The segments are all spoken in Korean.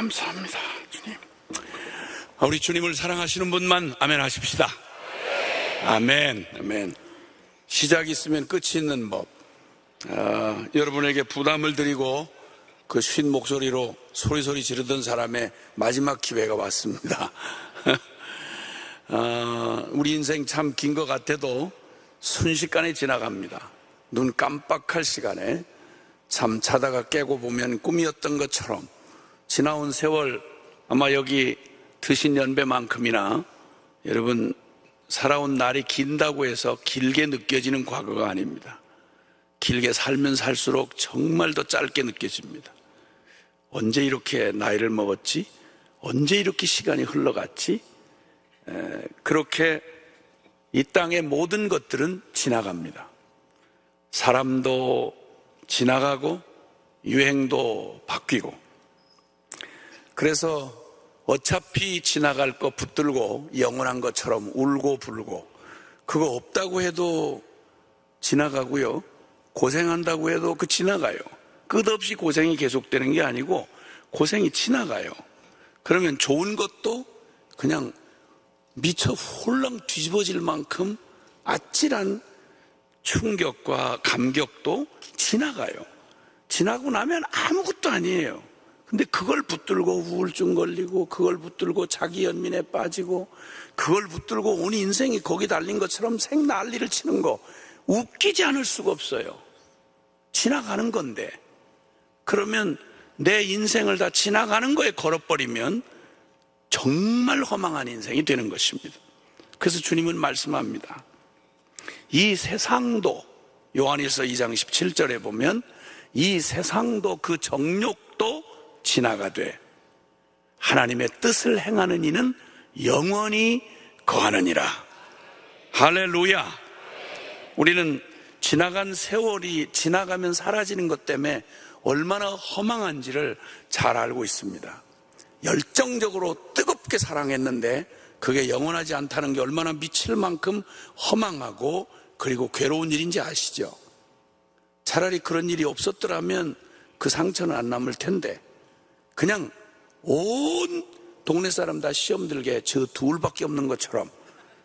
감사합니다, 주님. 우리 주님을 사랑하시는 분만 아멘 하십시다. 아멘, 아멘. 시작이 있으면 끝이 있는 법. 여러분에게 부담을 드리고 그 쉰 목소리로 소리소리 지르던 사람의 마지막 기회가 왔습니다. 우리 인생 참 긴 것 같아도 순식간에 지나갑니다. 눈 깜빡할 시간에 잠 자다가 깨고 보면 꿈이었던 것처럼 지나온 세월, 아마 여기 드신 연배만큼이나 여러분 살아온 날이 긴다고 해서 길게 느껴지는 과거가 아닙니다. 길게 살면 살수록 정말 더 짧게 느껴집니다. 언제 이렇게 나이를 먹었지? 언제 이렇게 시간이 흘러갔지? 그렇게 이 땅의 모든 것들은 지나갑니다. 사람도 지나가고 유행도 바뀌고, 그래서 어차피 지나갈 거 붙들고 영원한 것처럼 울고 불고, 그거 없다고 해도 지나가고요, 고생한다고 해도 그 지나가요. 끝없이 고생이 계속되는 게 아니고 고생이 지나가요. 그러면 좋은 것도 그냥 미처 홀랑 뒤집어질 만큼 아찔한 충격과 감격도 지나가요. 지나고 나면 아무것도 아니에요. 근데 그걸 붙들고 우울증 걸리고, 그걸 붙들고 자기 연민에 빠지고, 그걸 붙들고 온 인생이 거기 달린 것처럼 생난리를 치는 거 웃기지 않을 수가 없어요. 지나가는 건데. 그러면 내 인생을 다 지나가는 거에 걸어버리면 정말 허망한 인생이 되는 것입니다. 그래서 주님은 말씀합니다. 이 세상도, 요한일서 2장 17절에 보면 이 세상도 그 정욕도 지나가되 하나님의 뜻을 행하는 이는 영원히 거하느니라. 할렐루야. 우리는 지나간 세월이 지나가면 사라지는 것 때문에 얼마나 허망한지를 잘 알고 있습니다. 열정적으로 뜨겁게 사랑했는데 그게 영원하지 않다는 게 얼마나 미칠 만큼 허망하고 그리고 괴로운 일인지 아시죠? 차라리 그런 일이 없었더라면 그 상처는 안 남을 텐데, 그냥 온 동네 사람 다 시험 들게 저 둘밖에 없는 것처럼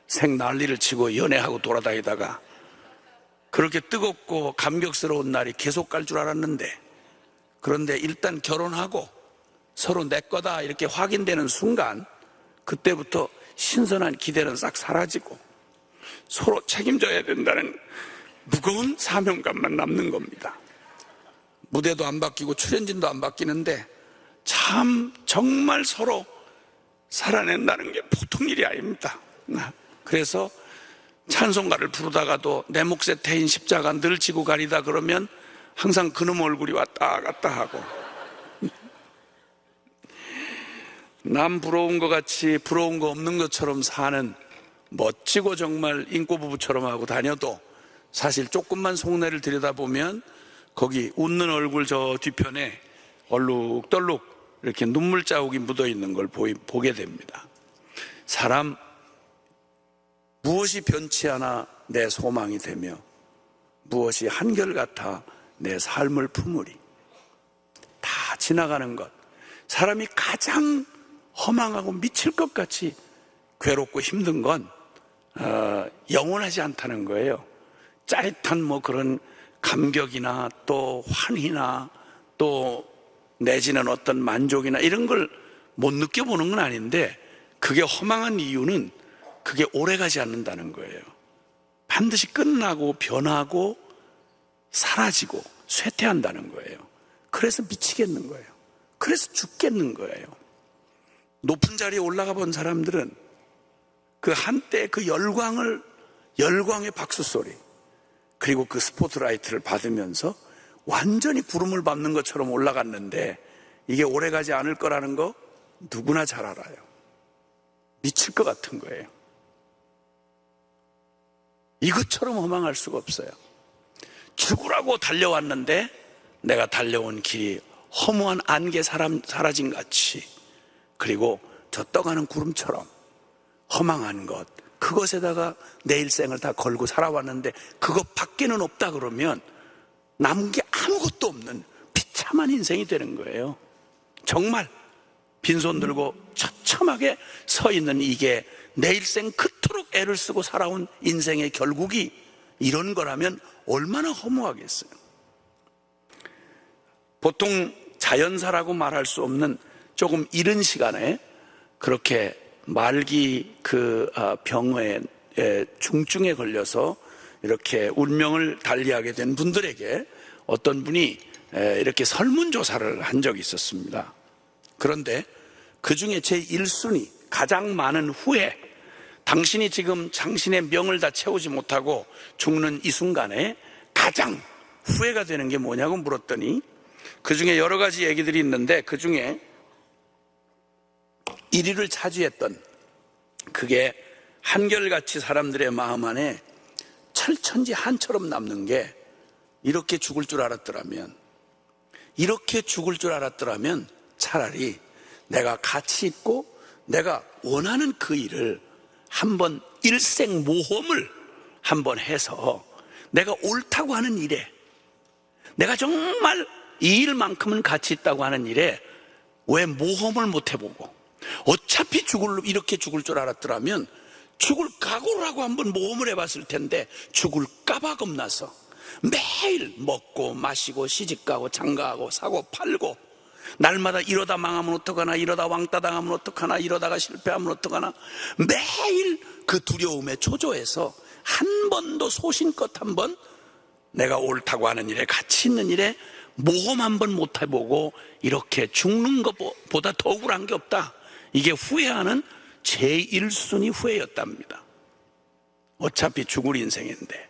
생난리를 치고 연애하고 돌아다니다가 그렇게 뜨겁고 감격스러운 날이 계속 갈 줄 알았는데, 그런데 일단 결혼하고 서로 내 거다 이렇게 확인되는 순간, 그때부터 신선한 기대는 싹 사라지고 서로 책임져야 된다는 무거운 사명감만 남는 겁니다. 무대도 안 바뀌고 출연진도 안 바뀌는데 참 정말 서로 살아낸다는 게 보통 일이 아닙니다. 그래서 찬송가를 부르다가도 내 몫에 태인 십자가 늘 지고 가리다 그러면 항상 그놈 얼굴이 왔다 갔다 하고, 남 부러운 것 같이 부러운 거 없는 것처럼 사는 멋지고 정말 인꼬부부처럼 하고 다녀도 사실 조금만 속내를 들여다보면 거기 웃는 얼굴 저 뒤편에 얼룩덜룩 이렇게 눈물 자국이 묻어 있는 걸 보게 됩니다. 사람 무엇이 변치 않아 내 소망이 되며 무엇이 한결같아 내 삶을 품으리. 다 지나가는 것. 사람이 가장 허망하고 미칠 것 같이 괴롭고 힘든 건 영원하지 않다는 거예요. 짜릿한 뭐 그런 감격이나 또 환희나 또 내지는 어떤 만족이나 이런 걸 못 느껴보는 건 아닌데, 그게 허망한 이유는 그게 오래가지 않는다는 거예요. 반드시 끝나고 변하고 사라지고 쇠퇴한다는 거예요. 그래서 미치겠는 거예요. 그래서 죽겠는 거예요. 높은 자리에 올라가 본 사람들은 그 한때 그 열광의 박수 소리, 그리고 그 스포트라이트를 받으면서 완전히 구름을 밟는 것처럼 올라갔는데, 이게 오래가지 않을 거라는 거 누구나 잘 알아요. 미칠 것 같은 거예요. 이것처럼 허망할 수가 없어요. 죽으라고 달려왔는데 내가 달려온 길이 허무한 안개 사라진 같이, 그리고 저 떠가는 구름처럼 허망한 것, 그것에다가 내 일생을 다 걸고 살아왔는데 그것 밖에는 없다 그러면 남은 게 아무것도 없는 비참한 인생이 되는 거예요. 정말 빈손 들고 처참하게 서 있는 이게 내 일생 그토록 애를 쓰고 살아온 인생의 결국이 이런 거라면 얼마나 허무하겠어요. 보통 자연사라고 말할 수 없는 조금 이른 시간에 그렇게 말기 병에 중증에 걸려서 이렇게 운명을 달리하게 된 분들에게 어떤 분이 이렇게 설문조사를 한 적이 있었습니다. 그런데 그 중에 제 1순위 가장 많은 후에 당신이 지금 당신의 명을 다 채우지 못하고 죽는 이 순간에 가장 후회가 되는 게 뭐냐고 물었더니 그 중에 여러 가지 얘기들이 있는데 그 중에 1위를 차지했던, 그게 한결같이 사람들의 마음 안에 철천지 한처럼 남는 게, 이렇게 죽을 줄 알았더라면 차라리 내가 가치 있고 내가 원하는 그 일을 한번 일생 모험을 한번 해서 내가 옳다고 하는 일에, 내가 정말 이 일만큼은 가치 있다고 하는 일에 왜 모험을 못 해보고, 어차피 이렇게 죽을 줄 알았더라면 죽을 각오라고 한번 모험을 해봤을 텐데 죽을까봐 겁나서 매일 먹고 마시고 시집가고 장가가고 사고 팔고, 날마다 이러다 망하면 어떡하나, 이러다 왕따 당하면 어떡하나, 이러다가 실패하면 어떡하나, 매일 그 두려움에 초조해서 한 번도 소신껏 한번 내가 옳다고 하는 일에, 가치 있는 일에 모험 한번 못 해보고 이렇게 죽는 것보다 더 억울한 게 없다. 이게 후회하는 제1순위 후회였답니다. 어차피 죽을 인생인데,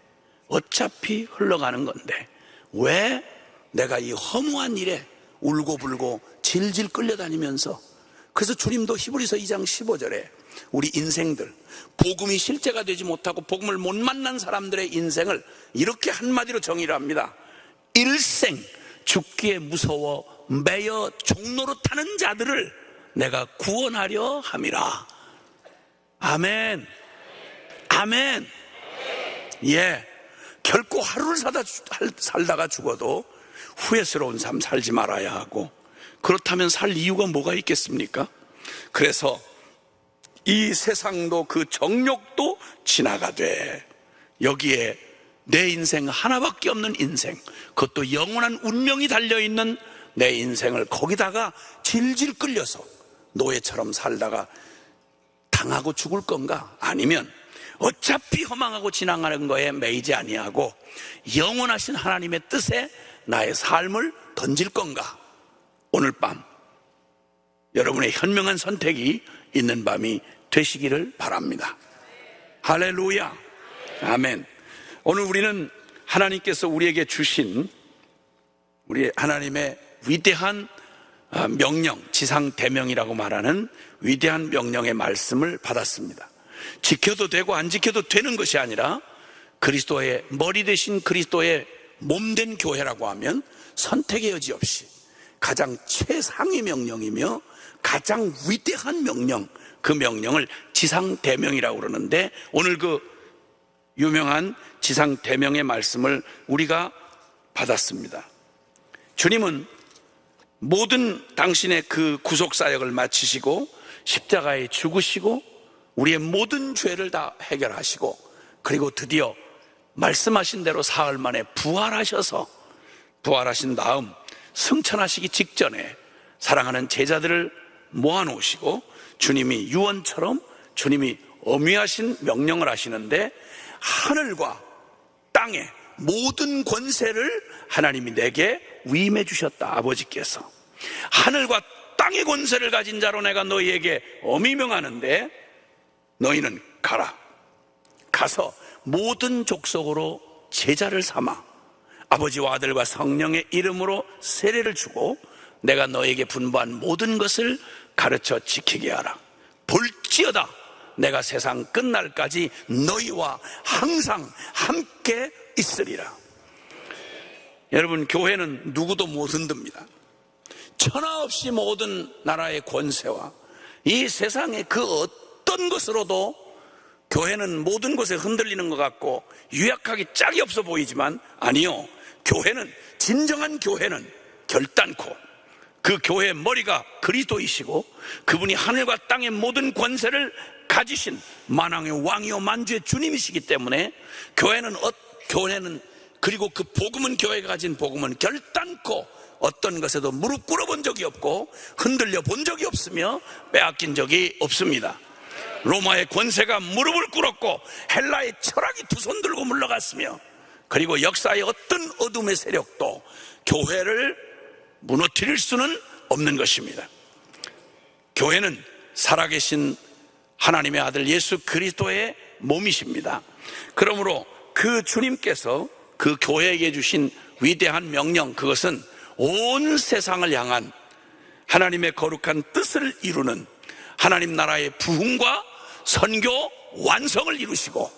어차피 흘러가는 건데 왜 내가 이 허무한 일에 울고불고 질질 끌려다니면서. 그래서 주님도 히브리서 2장 15절에 우리 인생들, 복음이 실제가 되지 못하고 복음을 못 만난 사람들의 인생을 이렇게 한마디로 정의를 합니다. 일생 죽기에 무서워 매여 종로로 타는 자들을 내가 구원하려 함이라. 아멘. 아멘. 예, 결코 하루를 살다가 죽어도 후회스러운 삶 살지 말아야 하고, 그렇다면 살 이유가 뭐가 있겠습니까? 그래서 이 세상도 그 정욕도 지나가되 여기에 내 인생 하나밖에 없는 인생, 그것도 영원한 운명이 달려있는 내 인생을 거기다가 질질 끌려서 노예처럼 살다가 당하고 죽을 건가? 아니면 어차피 허망하고 지나가는 거에 매이지 아니하고 영원하신 하나님의 뜻에 나의 삶을 던질 건가? 오늘 밤 여러분의 현명한 선택이 있는 밤이 되시기를 바랍니다. 할렐루야. 아멘. 오늘 우리는 하나님께서 우리에게 주신 우리 하나님의 위대한 명령, 지상대명이라고 말하는 위대한 명령의 말씀을 받았습니다. 지켜도 되고 안 지켜도 되는 것이 아니라 그리스도의 머리 되신 그리스도의 몸된 교회라고 하면 선택의 여지 없이 가장 최상의 명령이며 가장 위대한 명령, 그 명령을 지상대명이라고 그러는데, 오늘 그 유명한 지상대명의 말씀을 우리가 받았습니다. 주님은 모든 당신의 그 구속사역을 마치시고 십자가에 죽으시고 우리의 모든 죄를 다 해결하시고, 그리고 드디어 말씀하신 대로 사흘 만에 부활하신 다음 승천하시기 직전에 사랑하는 제자들을 모아놓으시고 주님이 유언처럼 주님이 엄위하신 명령을 하시는데, 하늘과 땅의 모든 권세를 하나님이 내게 위임해 주셨다. 아버지께서 하늘과 땅의 권세를 가진 자로 내가 너희에게 엄히 명하는데 너희는 가서 모든 족속으로 제자를 삼아 아버지와 아들과 성령의 이름으로 세례를 주고 내가 너에게 분부한 모든 것을 가르쳐 지키게 하라. 볼지어다 내가 세상 끝날까지 너희와 항상 함께 있으리라. 여러분, 교회는 누구도 못 흔듭니다. 천하 없이 모든 나라의 권세와 이 세상의 그 어떤 것으로도 교회는 모든 것에 흔들리는 것 같고 유약하기 짝이 없어 보이지만, 아니요, 교회는, 진정한 교회는 결단코 그 교회의 머리가 그리스도이시고 그분이 하늘과 땅의 모든 권세를 가지신 만왕의 왕이요 만주의 주님이시기 때문에 교회는 그리고 그 복음은, 교회가 가진 복음은 결단코 어떤 것에도 무릎 꿇어본 적이 없고 흔들려 본 적이 없으며 빼앗긴 적이 없습니다. 로마의 권세가 무릎을 꿇었고 헬라의 철학이 두 손 들고 물러갔으며, 그리고 역사의 어떤 어둠의 세력도 교회를 무너뜨릴 수는 없는 것입니다. 교회는 살아계신 하나님의 아들 예수 그리스도의 몸이십니다. 그러므로 그 주님께서 그 교회에게 주신 위대한 명령, 그것은 온 세상을 향한 하나님의 거룩한 뜻을 이루는 하나님 나라의 부흥과 선교 완성을 이루시고,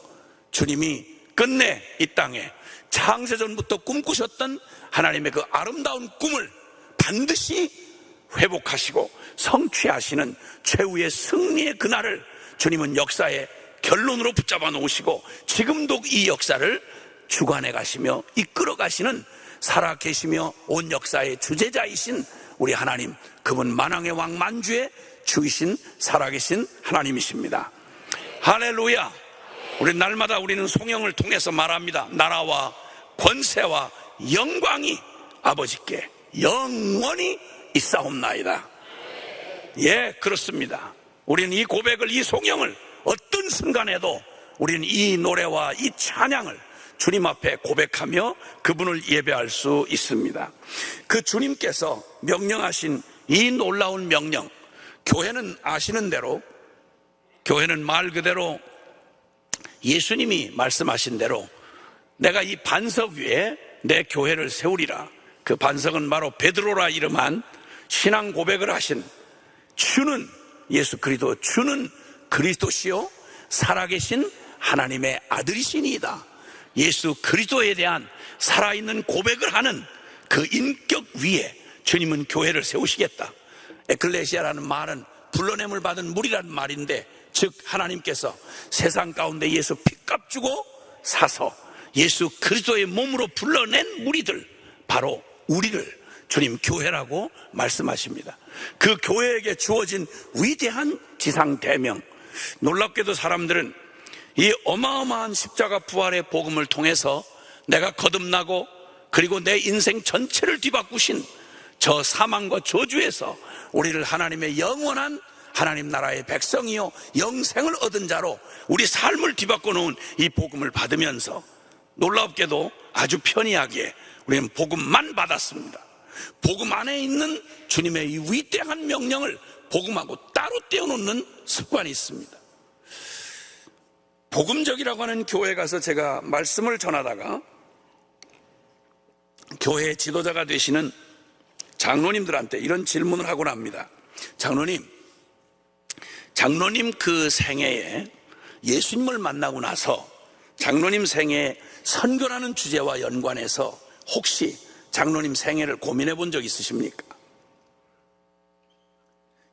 주님이 끝내 이 땅에 창세전부터 꿈꾸셨던 하나님의 그 아름다운 꿈을 반드시 회복하시고 성취하시는 최후의 승리의 그날을 주님은 역사의 결론으로 붙잡아 놓으시고 지금도 이 역사를 주관해 가시며 이끌어 가시는 살아계시며 온 역사의 주재자이신 우리 하나님, 그분 만왕의 왕 만주의 주이신 살아계신 하나님이십니다. 할렐루야. 우리 날마다 우리는 송영을 통해서 말합니다. 나라와 권세와 영광이 아버지께 영원히 있사옵나이다. 예, 그렇습니다. 우리는 이 고백을, 이 송영을 어떤 순간에도 우리는 이 노래와 이 찬양을 주님 앞에 고백하며 그분을 예배할 수 있습니다. 그 주님께서 명령하신 이 놀라운 명령, 교회는 아시는 대로, 교회는 말 그대로 예수님이 말씀하신 대로 내가 이 반석 위에 내 교회를 세우리라. 그 반석은 바로 베드로라 이름한 신앙 고백을 하신 주는 예수 그리스도, 주는 그리스도시요 살아계신 하나님의 아들이시니이다. 예수 그리스도에 대한 살아있는 고백을 하는 그 인격 위에 주님은 교회를 세우시겠다. 에클레시아라는 말은 불러냄을 받은 무리라는 말인데, 즉 하나님께서 세상 가운데 예수 핏값 주고 사서 예수 그리스도의 몸으로 불러낸 무리들, 바로 우리를 주님 교회라고 말씀하십니다. 그 교회에게 주어진 위대한 지상대명, 놀랍게도 사람들은 이 어마어마한 십자가 부활의 복음을 통해서 내가 거듭나고 그리고 내 인생 전체를 뒤바꾸신 저 사망과 저주에서 우리를 하나님의 영원한 하나님 나라의 백성이요 영생을 얻은 자로 우리 삶을 뒤바꿔 놓은 이 복음을 받으면서 놀랍게도 아주 편이하게 우리는 복음만 받았습니다. 복음 안에 있는 주님의 이 위대한 명령을 복음하고 따로 떼어놓는 습관이 있습니다. 복음적이라고 하는 교회에 가서 제가 말씀을 전하다가 교회의 지도자가 되시는 장로님들한테 이런 질문을 하곤 합니다. 장로님 그 생애에 예수님을 만나고 나서 장로님 생애에 선교라는 주제와 연관해서 혹시 장로님 생애를 고민해 본 적 있으십니까?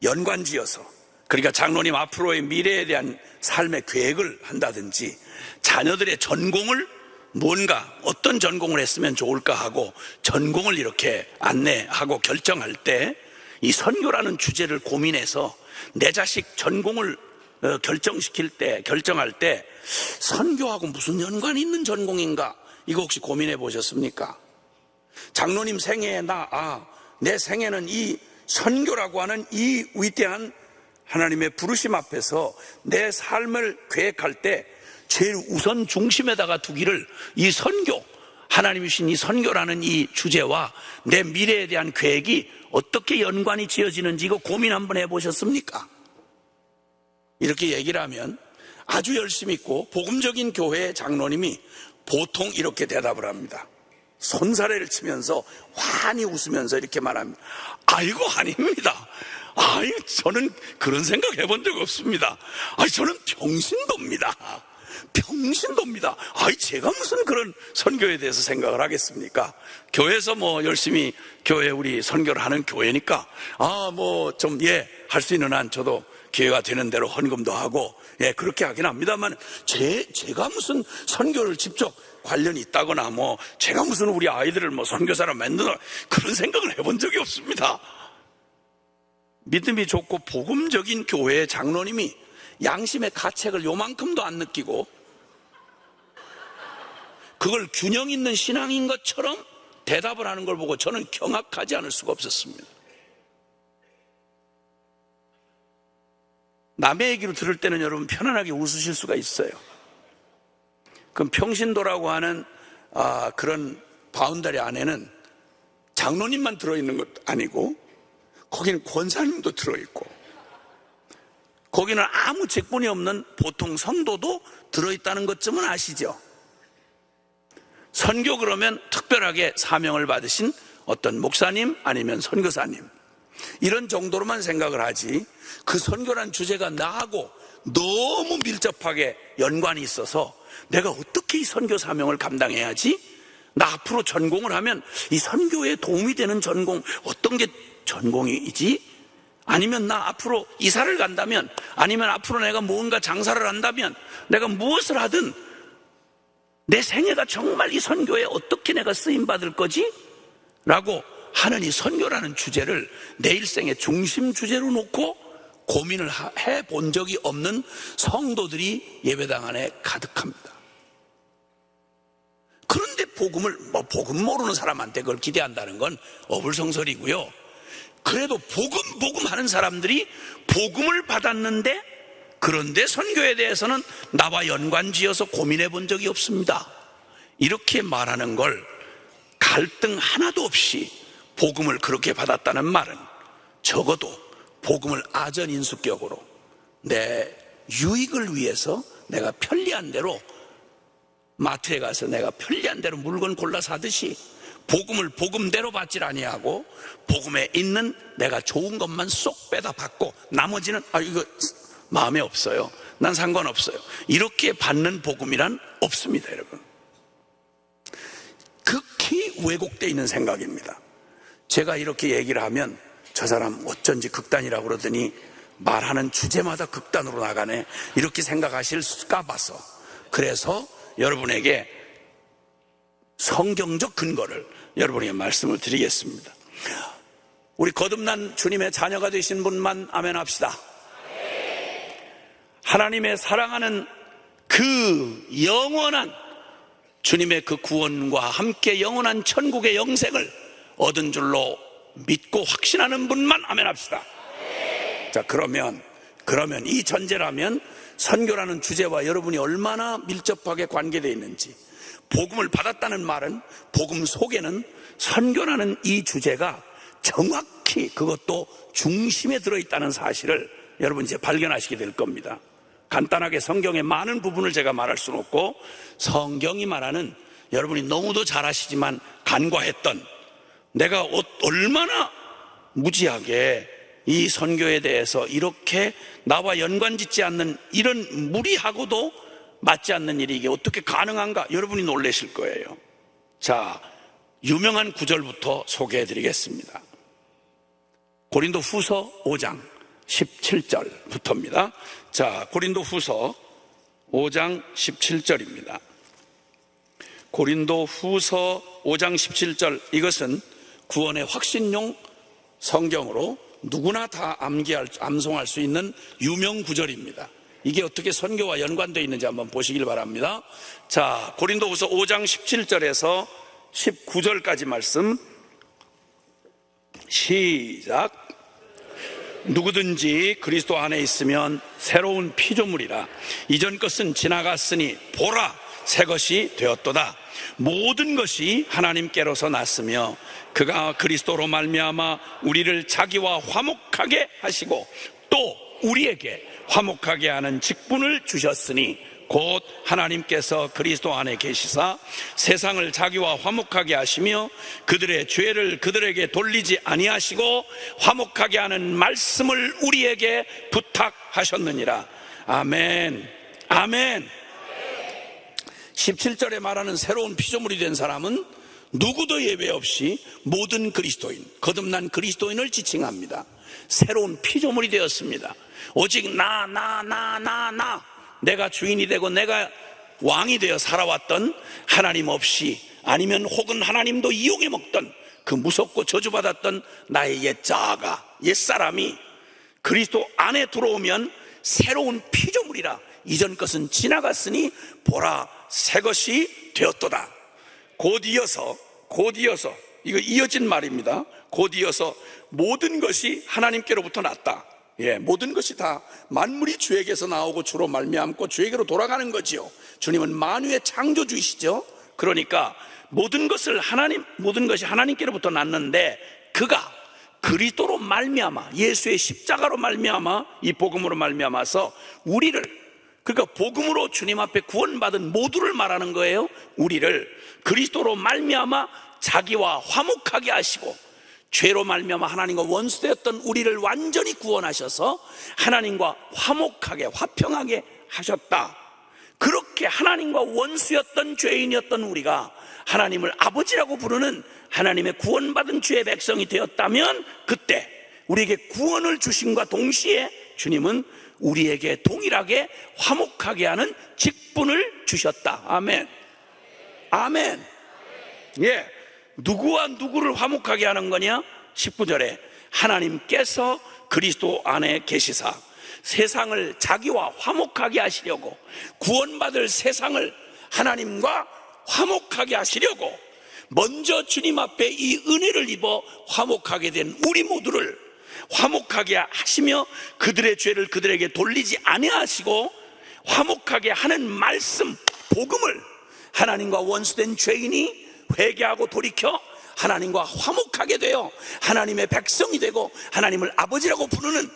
연관지어서, 그러니까 장로님 앞으로의 미래에 대한 삶의 계획을 한다든지 자녀들의 전공을 뭔가 어떤 전공을 했으면 좋을까 하고 전공을 이렇게 안내하고 결정할 때 이 선교라는 주제를 고민해서 내 자식 전공을 결정할 때 선교하고 무슨 연관이 있는 전공인가, 이거 혹시 고민해 보셨습니까? 장로님 생애에 내 생애는 이 선교라고 하는 이 위대한 하나님의 부르심 앞에서 내 삶을 계획할 때 제일 우선 중심에다가 두기를 이 선교, 하나님이 주신 이 선교라는 이 주제와 내 미래에 대한 계획이 어떻게 연관이 지어지는지 이거 고민 한번 해보셨습니까? 이렇게 얘기를 하면 아주 열심히 있고 복음적인 교회의 장로님이 보통 이렇게 대답을 합니다. 손사래를 치면서 환히 웃으면서 이렇게 말합니다. 아이고, 아닙니다. 저는 그런 생각 해본 적 없습니다. 저는 평신도입니다. 제가 무슨 그런 선교에 대해서 생각을 하겠습니까? 교회에서 열심히 교회 우리 선교를 하는 교회니까 할 수 있는 한 저도 기회가 되는 대로 헌금도 하고 그렇게 하긴 합니다만 제가 무슨 선교를 직접 관련이 있다거나 제가 무슨 우리 아이들을 선교사로 만드나 그런 생각을 해본 적이 없습니다. 믿음이 좋고 복음적인 교회의 장로님이 양심의 가책을 요만큼도 안 느끼고 그걸 균형 있는 신앙인 것처럼 대답을 하는 걸 보고 저는 경악하지 않을 수가 없었습니다. 남의 얘기로 들을 때는 여러분 편안하게 웃으실 수가 있어요. 그럼 평신도라고 하는 그런 바운더리 안에는 장로님만 들어있는 것도 아니고 거기는 권사님도 들어있고 거기는 아무 직분이 없는 보통 성도도 들어있다는 것쯤은 아시죠? 선교 그러면 특별하게 사명을 받으신 어떤 목사님 아니면 선교사님 이런 정도로만 생각을 하지 그 선교란 주제가 나하고 너무 밀접하게 연관이 있어서 내가 어떻게 이 선교 사명을 감당해야지? 나 앞으로 전공을 하면 이 선교에 도움이 되는 전공 어떤 게 전공이지? 아니면 나 앞으로 이사를 간다면 아니면 앞으로 내가 뭔가 장사를 한다면 내가 무엇을 하든 내 생애가 정말 이 선교에 어떻게 내가 쓰임받을 거지? 라고 하는 이 선교라는 주제를 내 일생의 중심 주제로 놓고 고민을 해본 적이 없는 성도들이 예배당 안에 가득합니다. 그런데 복음 모르는 사람한테 그걸 기대한다는 건 어불성설이고요. 그래도 복음 하는 사람들이 복음을 받았는데 그런데 선교에 대해서는 나와 연관지어서 고민해 본 적이 없습니다. 이렇게 말하는 걸 갈등 하나도 없이 복음을 그렇게 받았다는 말은 적어도 복음을 아전인수격으로 내 유익을 위해서 내가 편리한 대로 마트에 가서 내가 편리한 대로 물건 골라 사듯이 복음을 복음대로 받질 아니하고 복음에 있는 내가 좋은 것만 쏙 빼다 받고 나머지는 이거 마음에 없어요. 난 상관없어요. 이렇게 받는 복음이란 없습니다, 여러분. 극히 왜곡되어 있는 생각입니다. 제가 이렇게 얘기를 하면 저 사람 어쩐지 극단이라고 그러더니 말하는 주제마다 극단으로 나가네 이렇게 생각하실까 봐서 그래서 여러분에게 성경적 근거를 여러분에게 말씀을 드리겠습니다. 우리 거듭난 주님의 자녀가 되신 분만 아멘 합시다. 하나님의 사랑하는 그 영원한 주님의 그 구원과 함께 영원한 천국의 영생을 얻은 줄로 믿고 확신하는 분만 아멘 합시다. 자, 그러면 이 전제라면 선교라는 주제와 여러분이 얼마나 밀접하게 관계되어 있는지, 복음을 받았다는 말은 복음 속에는 선교라는 이 주제가 정확히 그것도 중심에 들어있다는 사실을 여러분 이제 발견하시게 될 겁니다. 간단하게 성경의 많은 부분을 제가 말할 수는 없고 성경이 말하는 여러분이 너무도 잘 아시지만 간과했던 내가 얼마나 무지하게 이 선교에 대해서 이렇게 나와 연관짓지 않는 이런 무리하고도 맞지 않는 일이 이게 어떻게 가능한가 여러분이 놀라실 거예요. 자, 유명한 구절부터 소개해 드리겠습니다. 고린도 후서 5장 17절부터입니다. 자, 고린도 후서 5장 17절입니다. 고린도 후서 5장 17절, 이것은 구원의 확신용 성경으로 누구나 다 암송할 수 있는 유명 구절입니다. 이게 어떻게 선교와 연관되어 있는지 한번 보시길 바랍니다. 자, 고린도후서 5장 17절에서 19절까지 말씀 시작. 누구든지 그리스도 안에 있으면 새로운 피조물이라. 이전 것은 지나갔으니 보라, 새 것이 되었도다. 모든 것이 하나님께로서 났으며 그가 그리스도로 말미암아 우리를 자기와 화목하게 하시고 또 우리에게 화목하게 하는 직분을 주셨으니 곧 하나님께서 그리스도 안에 계시사 세상을 자기와 화목하게 하시며 그들의 죄를 그들에게 돌리지 아니하시고 화목하게 하는 말씀을 우리에게 부탁하셨느니라. 아멘. 아멘. 17절에 말하는 새로운 피조물이 된 사람은 누구도 예외 없이 모든 그리스도인, 거듭난 그리스도인을 지칭합니다. 새로운 피조물이 되었습니다. 오직 나 내가 주인이 되고 내가 왕이 되어 살아왔던 하나님 없이 아니면 혹은 하나님도 이용해 먹던 그 무섭고 저주받았던 나의 옛자아가 옛사람이 그리스도 안에 들어오면 새로운 피조물이라. 이전 것은 지나갔으니 보라 새 것이 되었도다. 곧 이어서 이거 이어진 말입니다. 곧 이어서 모든 것이 하나님께로부터 났다. 모든 것이 다 만물이 주에게서 나오고 주로 말미암고 주에게로 돌아가는 거지요. 주님은 만유의 창조주이시죠. 그러니까 모든 것이 하나님께로부터 났는데, 그가 그리스도로 말미암아, 예수의 십자가로 말미암아, 이 복음으로 말미암아서 우리를, 그러니까 복음으로 주님 앞에 구원받은 모두를 말하는 거예요. 우리를 그리스도로 말미암아 자기와 화목하게 하시고, 죄로 말미암아 하나님과 원수되었던 우리를 완전히 구원하셔서 하나님과 화목하게, 화평하게 하셨다. 그렇게 하나님과 원수였던 죄인이었던 우리가 하나님을 아버지라고 부르는 하나님의 구원받은 주의 백성이 되었다면, 그때 우리에게 구원을 주심과 동시에 주님은 우리에게 동일하게 화목하게 하는 직분을 주셨다. 아멘. 아멘. 누구와 누구를 화목하게 하는 거냐? 19절에 하나님께서 그리스도 안에 계시사 세상을 자기와 화목하게 하시려고, 구원받을 세상을 하나님과 화목하게 하시려고 먼저 주님 앞에 이 은혜를 입어 화목하게 된 우리 모두를 화목하게 하시며, 그들의 죄를 그들에게 돌리지 아니하시고 화목하게 하는 말씀, 복음을 하나님과 원수된 죄인이 회개하고 돌이켜 하나님과 화목하게 되어 하나님의 백성이 되고 하나님을 아버지라고 부르는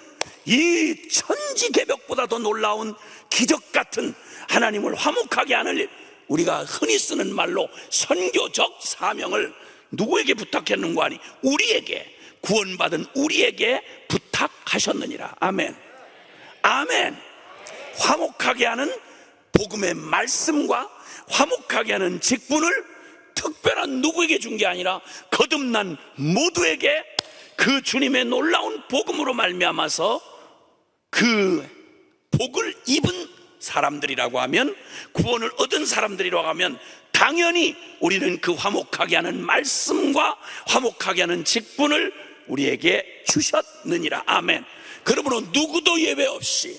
이 천지개벽보다 더 놀라운 기적 같은 하나님을 화목하게 하는, 우리가 흔히 쓰는 말로 선교적 사명을 누구에게 부탁했는가 하니 우리에게, 구원받은 우리에게 부탁하셨느니라. 아멘. 아멘. 화목하게 하는 복음의 말씀과 화목하게 하는 직분을 특별한 누구에게 준 게 아니라 거듭난 모두에게 그 주님의 놀라운 복음으로 말미암아서 그 복을 입은 사람들이라고 하면, 구원을 얻은 사람들이라고 하면 당연히 우리는 그 화목하게 하는 말씀과 화목하게 하는 직분을 우리에게 주셨느니라. 아멘. 그러므로 누구도 예외 없이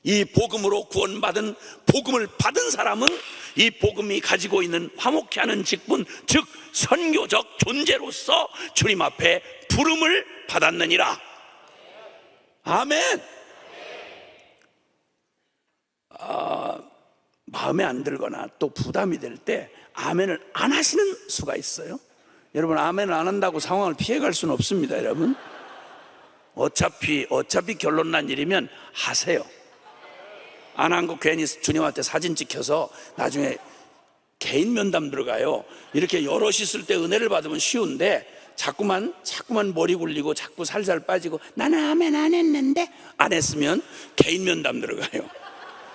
이 복음으로 구원받은, 복음을 받은 사람은 이 복음이 가지고 있는 화목케 하는 직분, 즉 선교적 존재로서 주님 앞에 부름을 받았느니라. 아멘. 마음에 안 들거나 또 부담이 될 때 아멘을 안 하시는 수가 있어요. 여러분, 아멘을 안 한다고 상황을 피해갈 수는 없습니다. 여러분, 어차피 결론 난 일이면 하세요. 안 한 거 괜히 주님한테 사진 찍혀서 나중에 개인 면담 들어가요. 이렇게 여럿이 있을 때 은혜를 받으면 쉬운데 자꾸만 머리 굴리고 자꾸 살살 빠지고 나는 아멘 안 했는데, 안 했으면 개인 면담 들어가요.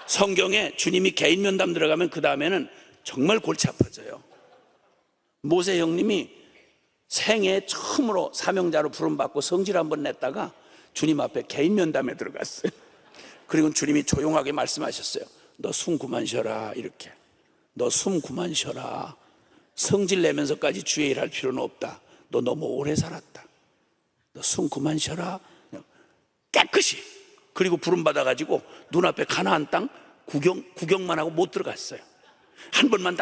성경에 주님이 개인 면담 들어가면 그 다음에는 정말 골치 아파져요. 모세 형님이 생애 처음으로 사명자로 부름받고 성질 한번 냈다가 주님 앞에 개인 면담에 들어갔어요. 그리고 주님이 조용하게 말씀하셨어요. 너 숨 그만 쉬어라. 이렇게, 너 숨 그만 쉬어라. 성질 내면서까지 주의 일 할 필요는 없다. 너 너무 오래 살았다. 너 숨 그만 쉬어라. 깨끗이. 그리고 부름받아가지고 눈앞에 가나안 땅 구경만 하고 못 들어갔어요. 한 번만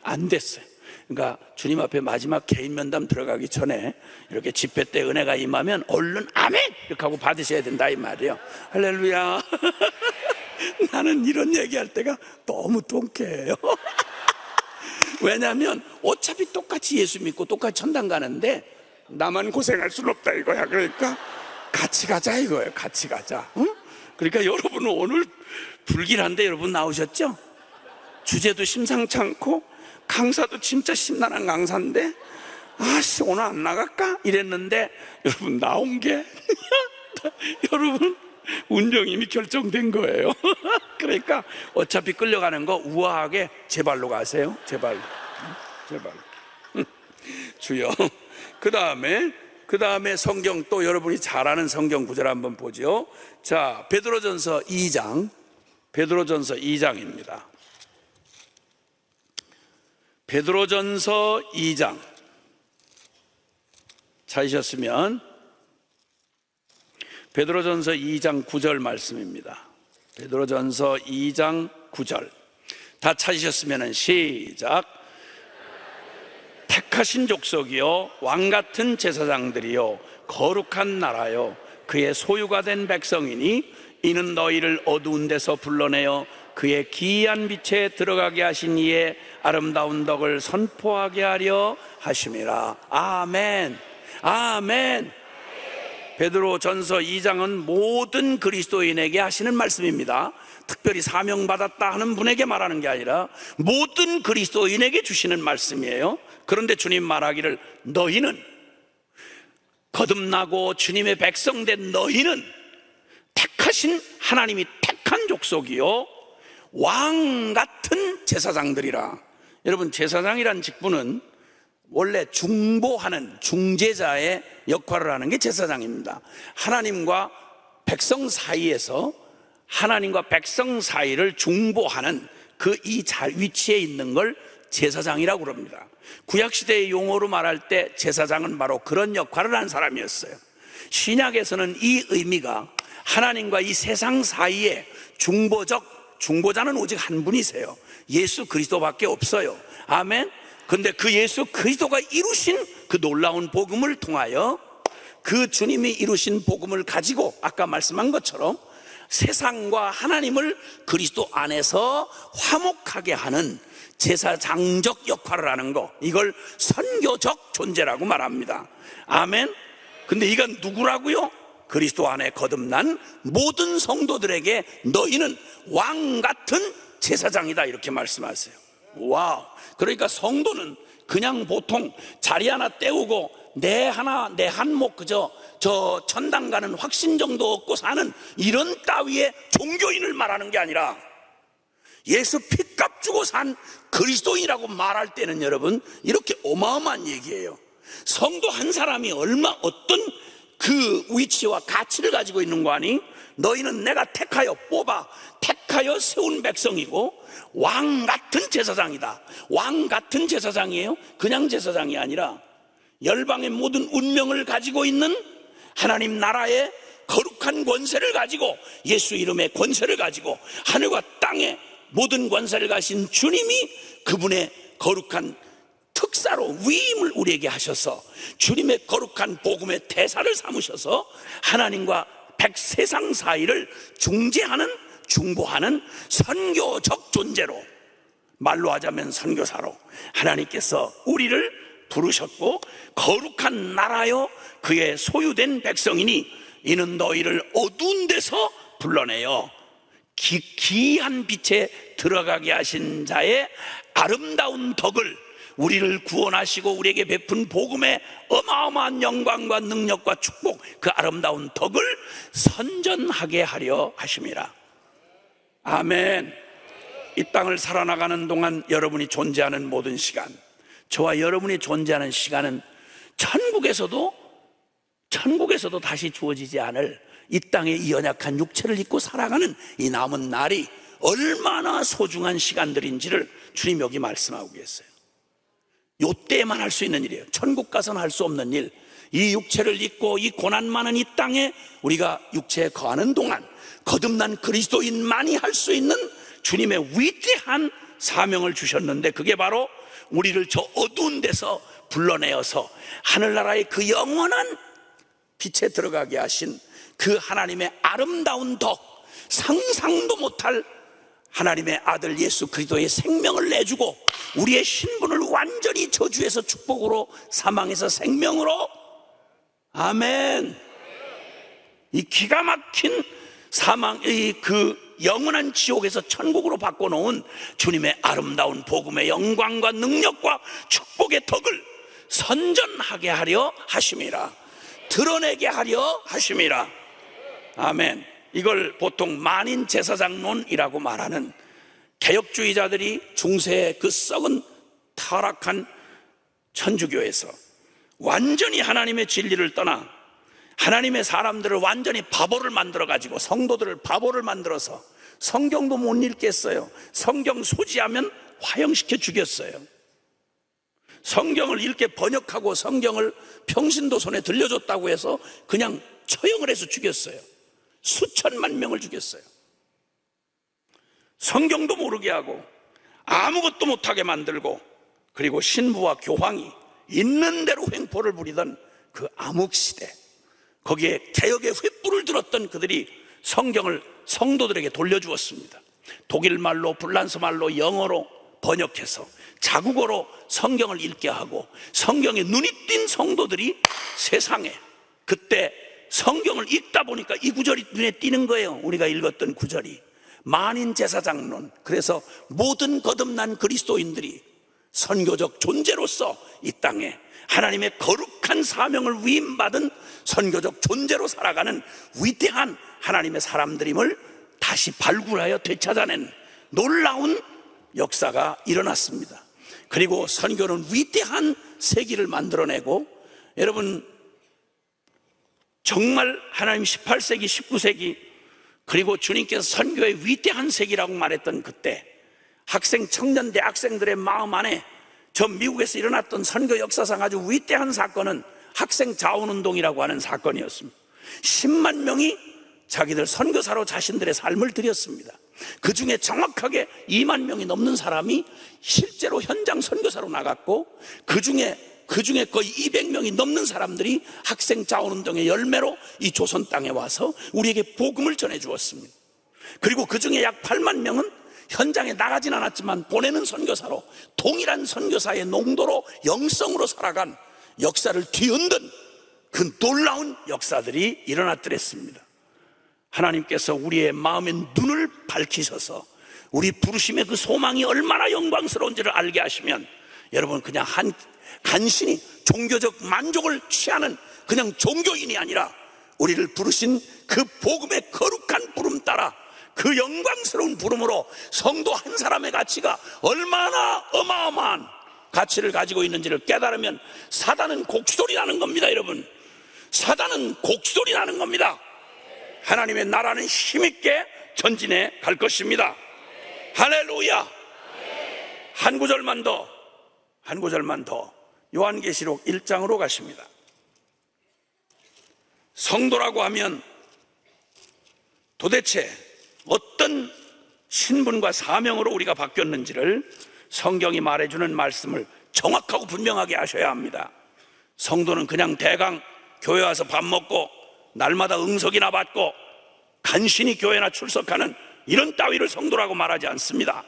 안 됐어요. 그러니까 주님 앞에 마지막 개인 면담 들어가기 전에 이렇게 집회 때 은혜가 임하면 얼른 아멘 이렇게 하고 받으셔야 된다 이 말이에요. 할렐루야. 나는 이런 얘기할 때가 너무 통쾌해요. 왜냐하면 어차피 똑같이 예수 믿고 똑같이 천당 가는데 나만 고생할 수는 없다 이거야. 그러니까 같이 가자 이거예요. 같이 가자. 응? 그러니까 여러분은 오늘 불길한데 여러분 나오셨죠? 주제도 심상치 않고 강사도 진짜 심란한 강사인데 아씨 오늘 안 나갈까? 이랬는데 여러분 나온 게 여러분 운명 이미 결정된 거예요. 그러니까 어차피 끌려가는 거 우아하게 제 발로 가세요. 제 발로. 주여. 그 다음에 성경 또 여러분이 잘 아는 성경 구절 한번 보죠. 자, 베드로전서 2장입니다. 베드로전서 2장 찾으셨으면 베드로전서 2장 9절 말씀입니다. 베드로전서 2장 9절 다 찾으셨으면 시작. 택하신 족속이요 왕같은 제사장들이요 거룩한 나라요 그의 소유가 된 백성이니 이는 너희를 어두운 데서 불러내어 그의 기이한 빛에 들어가게 하신 이의 아름다운 덕을 선포하게 하려 하심이라. 아멘. 아멘. 베드로전서 2장은 모든 그리스도인에게 하시는 말씀입니다. 특별히 사명받았다 하는 분에게 말하는 게 아니라 모든 그리스도인에게 주시는 말씀이에요. 그런데 주님 말하기를 너희는, 거듭나고 주님의 백성된 너희는 택하신, 하나님이 택한 족속이요 왕같은 제사장들이라. 여러분, 제사장이란 직분은 원래 중보하는 중재자의 역할을 하는 게 제사장입니다. 하나님과 백성 사이에서, 하나님과 백성 사이를 중보하는 그 이 위치에 있는 걸 제사장이라고 그럽니다. 구약시대의 용어로 말할 때 제사장은 바로 그런 역할을 한 사람이었어요. 신약에서는 이 의미가 하나님과 이 세상 사이에 중보자는 오직 한 분이세요. 예수 그리스도밖에 없어요. 아멘. 근데 그 예수 그리스도가 이루신 그 놀라운 복음을 통하여 그 주님이 이루신 복음을 가지고 아까 말씀한 것처럼 세상과 하나님을 그리스도 안에서 화목하게 하는 제사장적 역할을 하는 거, 이걸 선교적 존재라고 말합니다. 아멘. 근데 이건 누구라고요? 그리스도 안에 거듭난 모든 성도들에게 너희는 왕같은 제사장이다, 이렇게 말씀하세요. 와우. 그러니까 성도는 그냥 보통 자리 하나 때우고 내 한몫 그저 저 천당 가는 확신 정도 얻고 사는 이런 따위의 종교인을 말하는 게 아니라 예수 핏값 주고 산 그리스도인이라고 말할 때는 여러분 이렇게 어마어마한 얘기예요. 성도 한 사람이 어떤 그 위치와 가치를 가지고 있는 거 아니? 너희는 내가 택하여 세운 백성이고 왕 같은 제사장이다. 왕 같은 제사장이에요. 그냥 제사장이 아니라 열방의 모든 운명을 가지고 있는 하나님 나라의 거룩한 권세를 가지고, 예수 이름의 권세를 가지고 하늘과 땅의 모든 권세를 가신 주님이 그분의 거룩한 특사로 위임을 우리에게 하셔서 주님의 거룩한 복음의 대사를 삼으셔서 하나님과 세상 사이를 중보하는 선교적 존재로, 말로 하자면 선교사로 하나님께서 우리를 부르셨고, 거룩한 나라요 그의 소유된 백성이니 이는 너희를 어두운 데서 불러내어 기이한 빛에 들어가게 하신 자의 아름다운 덕을, 우리를 구원하시고 우리에게 베푼 복음의 어마어마한 영광과 능력과 축복, 그 아름다운 덕을 선전하게 하려 하심이라. 아멘. 이 땅을 살아나가는 동안 여러분이 존재하는 모든 시간, 저와 여러분이 존재하는 시간은 천국에서도 다시 주어지지 않을 이 땅의 이 연약한 육체를 입고 살아가는 이 남은 날이 얼마나 소중한 시간들인지를 주님 여기 말씀하고 계세요. 요때만 할 수 있는 일이에요. 천국 가서는 할 수 없는 일. 이 육체를 입고 이 고난 많은 이 땅에 우리가 육체에 거하는 동안 거듭난 그리스도인만이 할 수 있는 주님의 위대한 사명을 주셨는데, 그게 바로 우리를 저 어두운 데서 불러내어서 하늘나라의 그 영원한 빛에 들어가게 하신 그 하나님의 아름다운 덕, 상상도 못할 하나님의 아들 예수 그리스도의 생명을 내주고 우리의 신분을 완전히 저주에서 축복으로, 사망에서 생명으로, 아멘, 이 기가 막힌 사망의 그 영원한 지옥에서 천국으로 바꿔놓은 주님의 아름다운 복음의 영광과 능력과 축복의 덕을 선전하게 하려 하심이라. 드러내게 하려 하심이라. 아멘. 이걸 보통 만인 제사장론이라고 말하는 개혁주의자들이 중세의 그 썩은 타락한 천주교에서 완전히 하나님의 진리를 떠나 하나님의 사람들을 완전히 바보를 만들어가지고, 성도들을 바보를 만들어서 성경도 못 읽겠어요. 성경 소지하면 화형시켜 죽였어요. 성경을 읽게 번역하고 성경을 평신도 손에 들려줬다고 해서 그냥 처형을 해서 죽였어요. 수천만 명을 죽였어요. 성경도 모르게 하고 아무것도 못하게 만들고, 그리고 신부와 교황이 있는 대로 횡포를 부리던 그 암흑시대, 거기에 개혁의 횃불을 들었던 그들이 성경을 성도들에게 돌려주었습니다. 독일 말로, 불란서 말로, 영어로 번역해서 자국어로 성경을 읽게 하고, 성경에 눈이 띈 성도들이 세상에, 그때 성경을 읽다 보니까 이 구절이 눈에 띄는 거예요. 우리가 읽었던 구절이 만인제사장론. 그래서 모든 거듭난 그리스도인들이 선교적 존재로서 이 땅에 하나님의 거룩한 사명을 위임받은 선교적 존재로 살아가는 위대한 하나님의 사람들임을 다시 발굴하여 되찾아낸 놀라운 역사가 일어났습니다. 그리고 선교는 위대한 세기를 만들어내고, 여러분 정말 하나님 18세기, 19세기, 그리고 주님께서 선교의 위대한 세기라고 말했던 그때 학생, 청년, 대학생들의 마음 안에 저 미국에서 일어났던 선교 역사상 아주 위대한 사건은 학생 자원운동이라고 하는 사건이었습니다. 10만 명이 자기들 선교사로 자신들의 삶을 드렸습니다. 그 중에 정확하게 2만 명이 넘는 사람이 실제로 현장 선교사로 나갔고, 그 중에 거의 200명이 넘는 사람들이 학생 자원운동의 열매로 이 조선 땅에 와서 우리에게 복음을 전해 주었습니다. 그리고 그 중에 약 8만 명은 현장에 나가진 않았지만 보내는 선교사로, 동일한 선교사의 농도로 영성으로 살아간 역사를 뒤흔든 그 놀라운 역사들이 일어났더랬습니다. 하나님께서 우리의 마음의 눈을 밝히셔서 우리 부르심의 그 소망이 얼마나 영광스러운지를 알게 하시면, 여러분 그냥 간신히 종교적 만족을 취하는 그냥 종교인이 아니라 우리를 부르신 그 복음의 거룩한 부름 따라 그 영광스러운 부름으로 성도 한 사람의 가치가 얼마나 어마어마한 가치를 가지고 있는지를 깨달으면 사단은 곡소리 나는 겁니다. 여러분, 사단은 곡소리 나는 겁니다. 하나님의 나라는 힘있게 전진해 갈 것입니다. 할렐루야. 한 구절만 더 요한계시록 1장으로 가십니다. 성도라고 하면 도대체 어떤 신분과 사명으로 우리가 바뀌었는지를 성경이 말해주는 말씀을 정확하고 분명하게 하셔야 합니다. 성도는 그냥 대강 교회 와서 밥 먹고 날마다 응석이나 받고 간신히 교회나 출석하는 이런 따위를 성도라고 말하지 않습니다.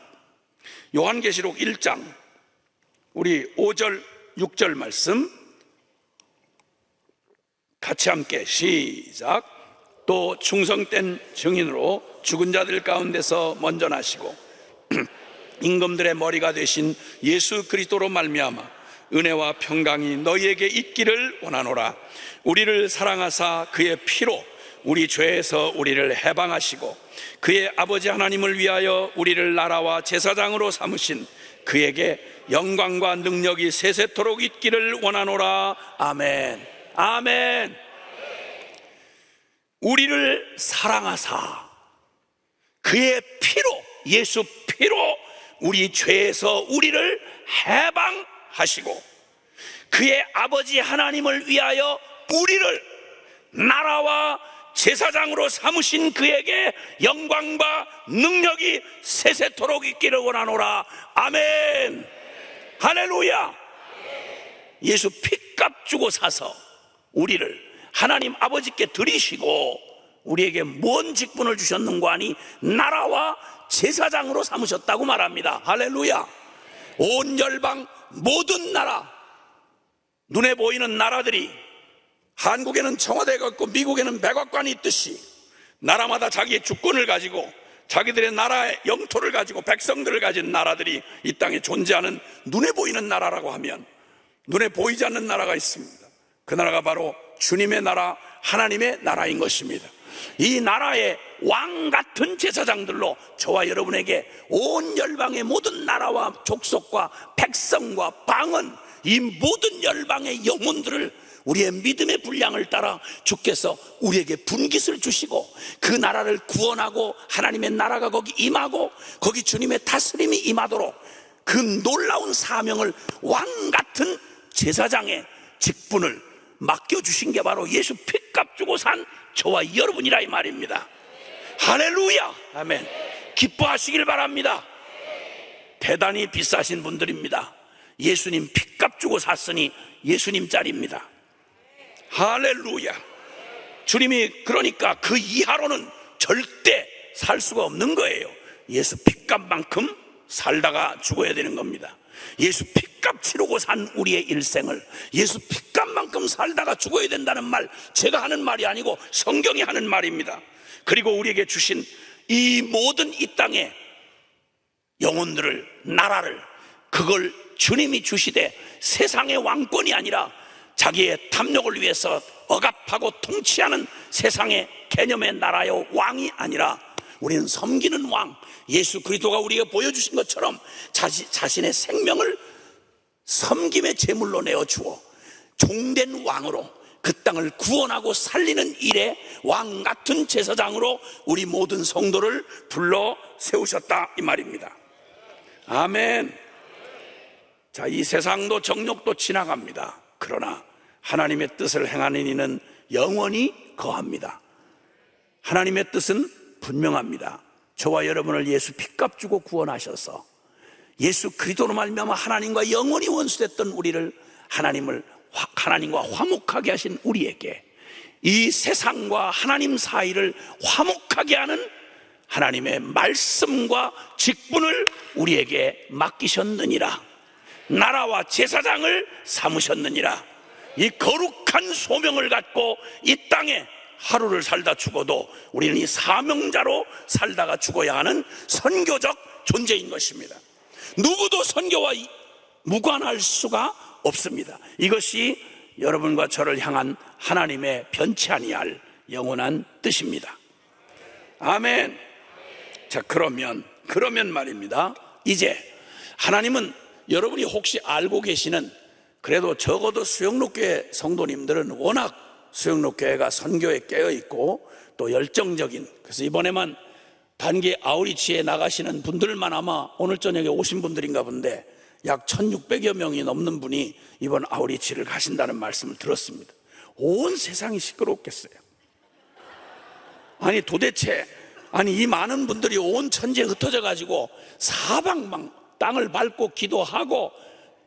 요한계시록 1장 우리 5절 6절 말씀 같이 함께 시작. 또 충성된 증인으로 죽은 자들 가운데서 먼저 나시고 임금들의 머리가 되신 예수 그리스도로 말미암아 은혜와 평강이 너희에게 있기를 원하노라. 우리를 사랑하사 그의 피로 우리 죄에서 우리를 해방하시고 그의 아버지 하나님을 위하여 우리를 나라와 제사장으로 삼으신 그에게 영광과 능력이 세세토록 있기를 원하노라. 아멘. 아멘. 우리를 사랑하사 그의 피로, 예수 피로 우리 죄에서 우리를 해방하시고 그의 아버지 하나님을 위하여 우리를 나라와 제사장으로 삼으신 그에게 영광과 능력이 세세토록 있기를 원하노라. 아멘. 할렐루야. 예수 피값 주고 사서 우리를 하나님 아버지께 드리시고 우리에게 뭔 직분을 주셨는가 하니 나라와 제사장으로 삼으셨다고 말합니다. 할렐루야. 온 열방 모든 나라, 눈에 보이는 나라들이, 한국에는 청와대가 있고 미국에는 백악관이 있듯이 나라마다 자기의 주권을 가지고 자기들의 나라의 영토를 가지고 백성들을 가진 나라들이 이 땅에 존재하는 눈에 보이는 나라라고 하면 눈에 보이지 않는 나라가 있습니다. 그 나라가 바로 주님의 나라, 하나님의 나라인 것입니다. 이 나라의 왕 같은 제사장들로 저와 여러분에게 온 열방의 모든 나라와 족속과 백성과 방언, 이 모든 열방의 영혼들을 우리의 믿음의 분량을 따라 주께서 우리에게 분깃을 주시고 그 나라를 구원하고 하나님의 나라가 거기 임하고 거기 주님의 다스림이 임하도록 그 놀라운 사명을 왕 같은 제사장의 직분을 맡겨주신 게 바로 예수 피값 주고 산 저와 여러분이라 이 말입니다. 할렐루야. 아멘. 기뻐하시길 바랍니다. 대단히 비싸신 분들입니다. 예수님 핏값 주고 샀으니 예수님 짤입니다. 할렐루야. 주님이 그러니까 그 이하로는 절대 살 수가 없는 거예요. 예수 핏값만큼 살다가 죽어야 되는 겁니다. 예수 핏값 치르고 산 우리의 일생을 예수 핏값만큼 살다가 죽어야 된다는 말, 제가 하는 말이 아니고 성경이 하는 말입니다. 그리고 우리에게 주신 이 모든 이 땅의 영혼들을, 나라를, 그걸 주님이 주시되 세상의 왕권이 아니라 자기의 탐욕을 위해서 억압하고 통치하는 세상의 개념의 나라요 왕이 아니라 우리는 섬기는 왕, 예수 그리스도가 우리에게 보여주신 것처럼 자신의 생명을 섬김의 제물로 내어주어 종된 왕으로 그 땅을 구원하고 살리는 일에 왕 같은 제사장으로 우리 모든 성도를 불러 세우셨다 이 말입니다. 아멘. 자, 이 세상도 정욕도 지나갑니다. 그러나 하나님의 뜻을 행하는 이는 영원히 거합니다. 하나님의 뜻은 분명합니다. 저와 여러분을 예수 핏값 주고 구원하셔서 예수 그리스도로 말미암아 하나님과 영원히 원수됐던 우리를 하나님과 화목하게 하신 우리에게 이 세상과 하나님 사이를 화목하게 하는 하나님의 말씀과 직분을 우리에게 맡기셨느니라. 나라와 제사장을 삼으셨느니라. 이 거룩한 소명을 갖고 이 땅에 하루를 살다 죽어도 우리는 이 사명자로 살다가 죽어야 하는 선교적 존재인 것입니다. 누구도 선교와 무관할 수가 없습니다. 이것이 여러분과 저를 향한 하나님의 변치 아니할 영원한 뜻입니다. 아멘. 자, 그러면 말입니다. 이제 하나님은 여러분이 혹시 알고 계시는, 그래도 적어도 수영록교회 성도님들은 워낙 수영록교회가 선교에 깨어있고 또 열정적인, 그래서 이번에만 단기 아우리치에 나가시는 분들만 아마 오늘 저녁에 오신 분들인가 본데 약 1600여 명이 넘는 분이 이번 아우리치를 가신다는 말씀을 들었습니다. 온 세상이 시끄럽겠어요. 아니 도대체 이 많은 분들이 온 천지에 흩어져 가지고 사방방 땅을 밟고 기도하고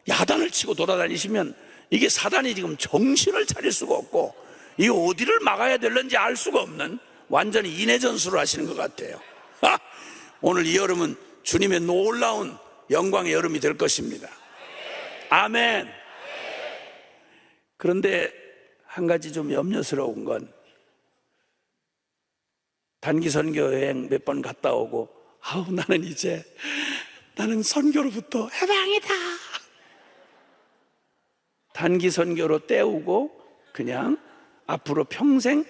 야단을 치고 돌아다니시면 이게 사단이 지금 정신을 차릴 수가 없고 이 어디를 막아야 될는지 알 수가 없는 완전히 인해전술을 하시는 것 같아요. 오늘 이 여름은 주님의 놀라운 영광의 여름이 될 것입니다. 아멘. 그런데 한 가지 좀 염려스러운 건, 단기 선교 여행 몇 번 갔다 오고 나는 선교로부터 해방이다. 단기 선교로 때우고 그냥 앞으로 평생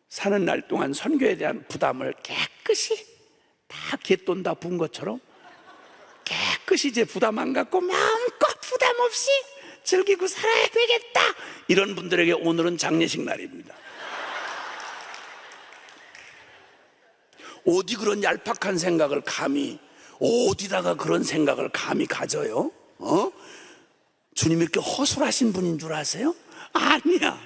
사는 날 동안 선교에 대한 부담을 깨끗이 다 갯돈 다 부은 것처럼 깨끗이 이제 부담 안 갖고 마음껏 부담 없이 즐기고 살아야 되겠다. 이런 분들에게 오늘은 장례식 날입니다. 어디 그런 얄팍한 생각을 감히, 어디다가 그런 생각을 감히 가져요? 주님이 이렇게 허술하신 분인 줄 아세요? 아니야.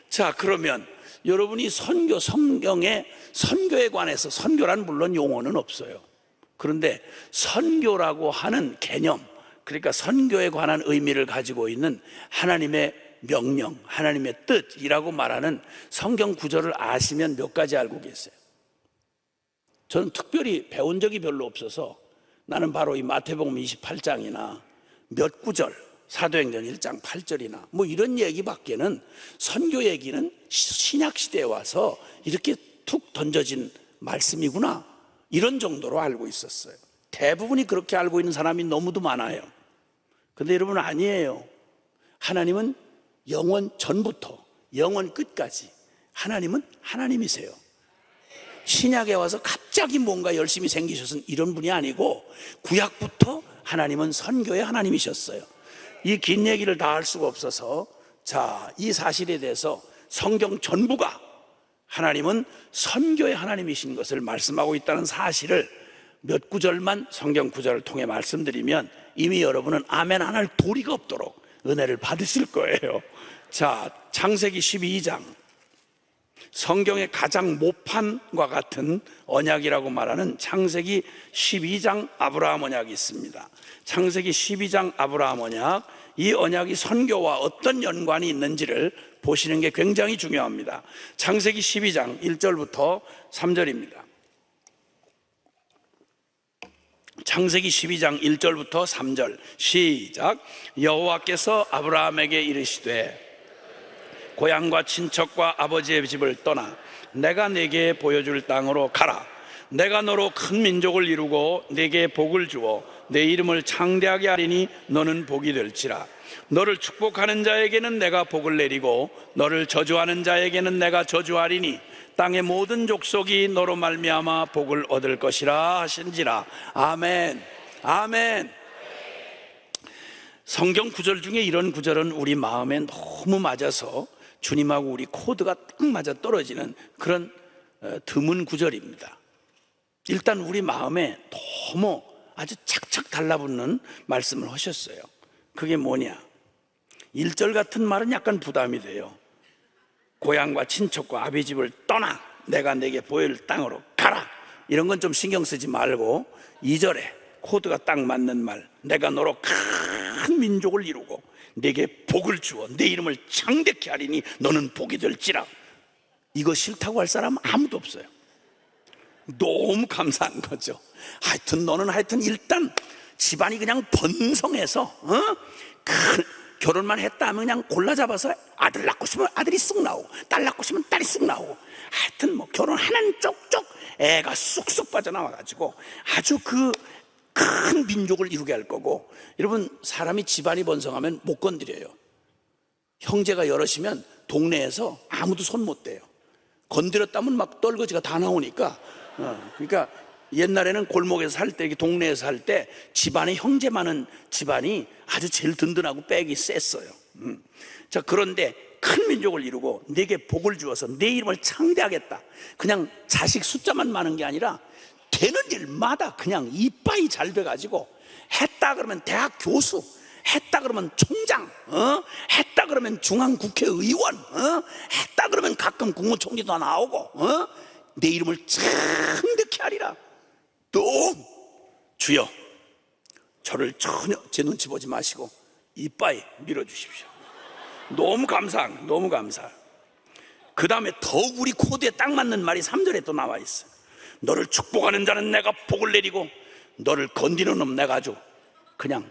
자, 그러면 여러분이 성경에 선교에 관해서, 선교란 물론 용어는 없어요. 그런데 선교라고 하는 개념, 그러니까 선교에 관한 의미를 가지고 있는 하나님의 명령, 하나님의 뜻이라고 말하는 성경 구절을 아시면 몇 가지 알고 계세요? 저는 특별히 배운 적이 별로 없어서 나는 바로 이 마태복음 28장이나 몇 구절, 사도행전 1장 8절이나 뭐 이런 얘기밖에는, 선교 얘기는 신약시대에 와서 이렇게 툭 던져진 말씀이구나, 이런 정도로 알고 있었어요. 대부분이 그렇게 알고 있는 사람이 너무도 많아요. 그런데 여러분, 아니에요. 하나님은 영원 전부터 영원 끝까지 하나님은 하나님이세요. 신약에 와서 갑자기 뭔가 열심히 생기셔서 이런 분이 아니고 구약부터 하나님은 선교의 하나님이셨어요. 이 긴 얘기를 다 할 수가 없어서, 자, 이 사실에 대해서 성경 전부가 하나님은 선교의 하나님이신 것을 말씀하고 있다는 사실을 몇 구절만 성경 구절을 통해 말씀드리면 이미 여러분은 아멘 안 할 도리가 없도록 은혜를 받으실 거예요. 자, 창세기 12장 성경의 가장 모판과 같은 언약이라고 말하는 창세기 12장 아브라함 언약이 있습니다. 창세기 12장 아브라함 언약, 이 언약이 선교와 어떤 연관이 있는지를 보시는 게 굉장히 중요합니다. 창세기 12장 1절부터 3절입니다. 창세기 12장 1절부터 3절 시작. 여호와께서 아브라함에게 이르시되 고향과 친척과 아버지의 집을 떠나 내가 네게 보여줄 땅으로 가라. 내가 너로 큰 민족을 이루고 네게 복을 주어 내 이름을 창대하게 하리니 너는 복이 될지라. 너를 축복하는 자에게는 내가 복을 내리고 너를 저주하는 자에게는 내가 저주하리니 땅의 모든 족속이 너로 말미암아 복을 얻을 것이라 하신지라. 아멘. 아멘. 성경 구절 중에 이런 구절은 우리 마음에 너무 맞아서 주님하고 우리 코드가 딱 맞아 떨어지는 그런 드문 구절입니다. 일단 우리 마음에 너무 아주 착착 달라붙는 말씀을 하셨어요. 그게 뭐냐? 1절 같은 말은 약간 부담이 돼요. 고향과 친척과 아비 집을 떠나 내가 내게 보일 땅으로 가라. 이런 건 좀 신경 쓰지 말고 2절에 코드가 딱 맞는 말, 내가 너로 큰 민족을 이루고 내게 복을 주어 내 이름을 창대케 하리니 너는 복이 될지라. 이거 싫다고 할 사람은 아무도 없어요. 너무 감사한 거죠. 하여튼 너는 일단 집안이 그냥 번성해서 결혼만 했다 하면 그냥 골라 잡아서 아들 낳고 싶으면 아들이 쑥 나오고 딸 낳고 싶으면 딸이 쑥 나오고, 하여튼 뭐 결혼하는 쪽쪽 애가 쑥쑥 빠져나와가지고 아주 그 큰 민족을 이루게 할 거고. 여러분, 사람이 집안이 번성하면 못 건드려요. 형제가 여럿이면 동네에서 아무도 손 못 대요. 건드렸다면 막 떨거지가 다 나오니까. 그러니까 옛날에는 골목에서 살 때, 동네에서 살 때 집안에 형제 많은 집안이 아주 제일 든든하고 백이 셌어요. 자, 그런데 큰 민족을 이루고 내게 복을 주어서 내 이름을 창대하겠다. 그냥 자식 숫자만 많은 게 아니라 되는 일마다 그냥 이빠이 잘 돼가지고, 했다 그러면 대학 교수, 했다 그러면 총장, 했다 그러면 중앙국회의원, 했다 그러면 가끔 국무총리도 나오고, 내 이름을 창대케 하리라. 또 주여, 저를 전혀 제 눈치 보지 마시고 이빠이 밀어주십시오. 너무 감사. 그 다음에 더욱 우리 코드에 딱 맞는 말이 3절에 또 나와 있어요. 너를 축복하는 자는 내가 복을 내리고 너를 건드리는 놈 내가 아주 그냥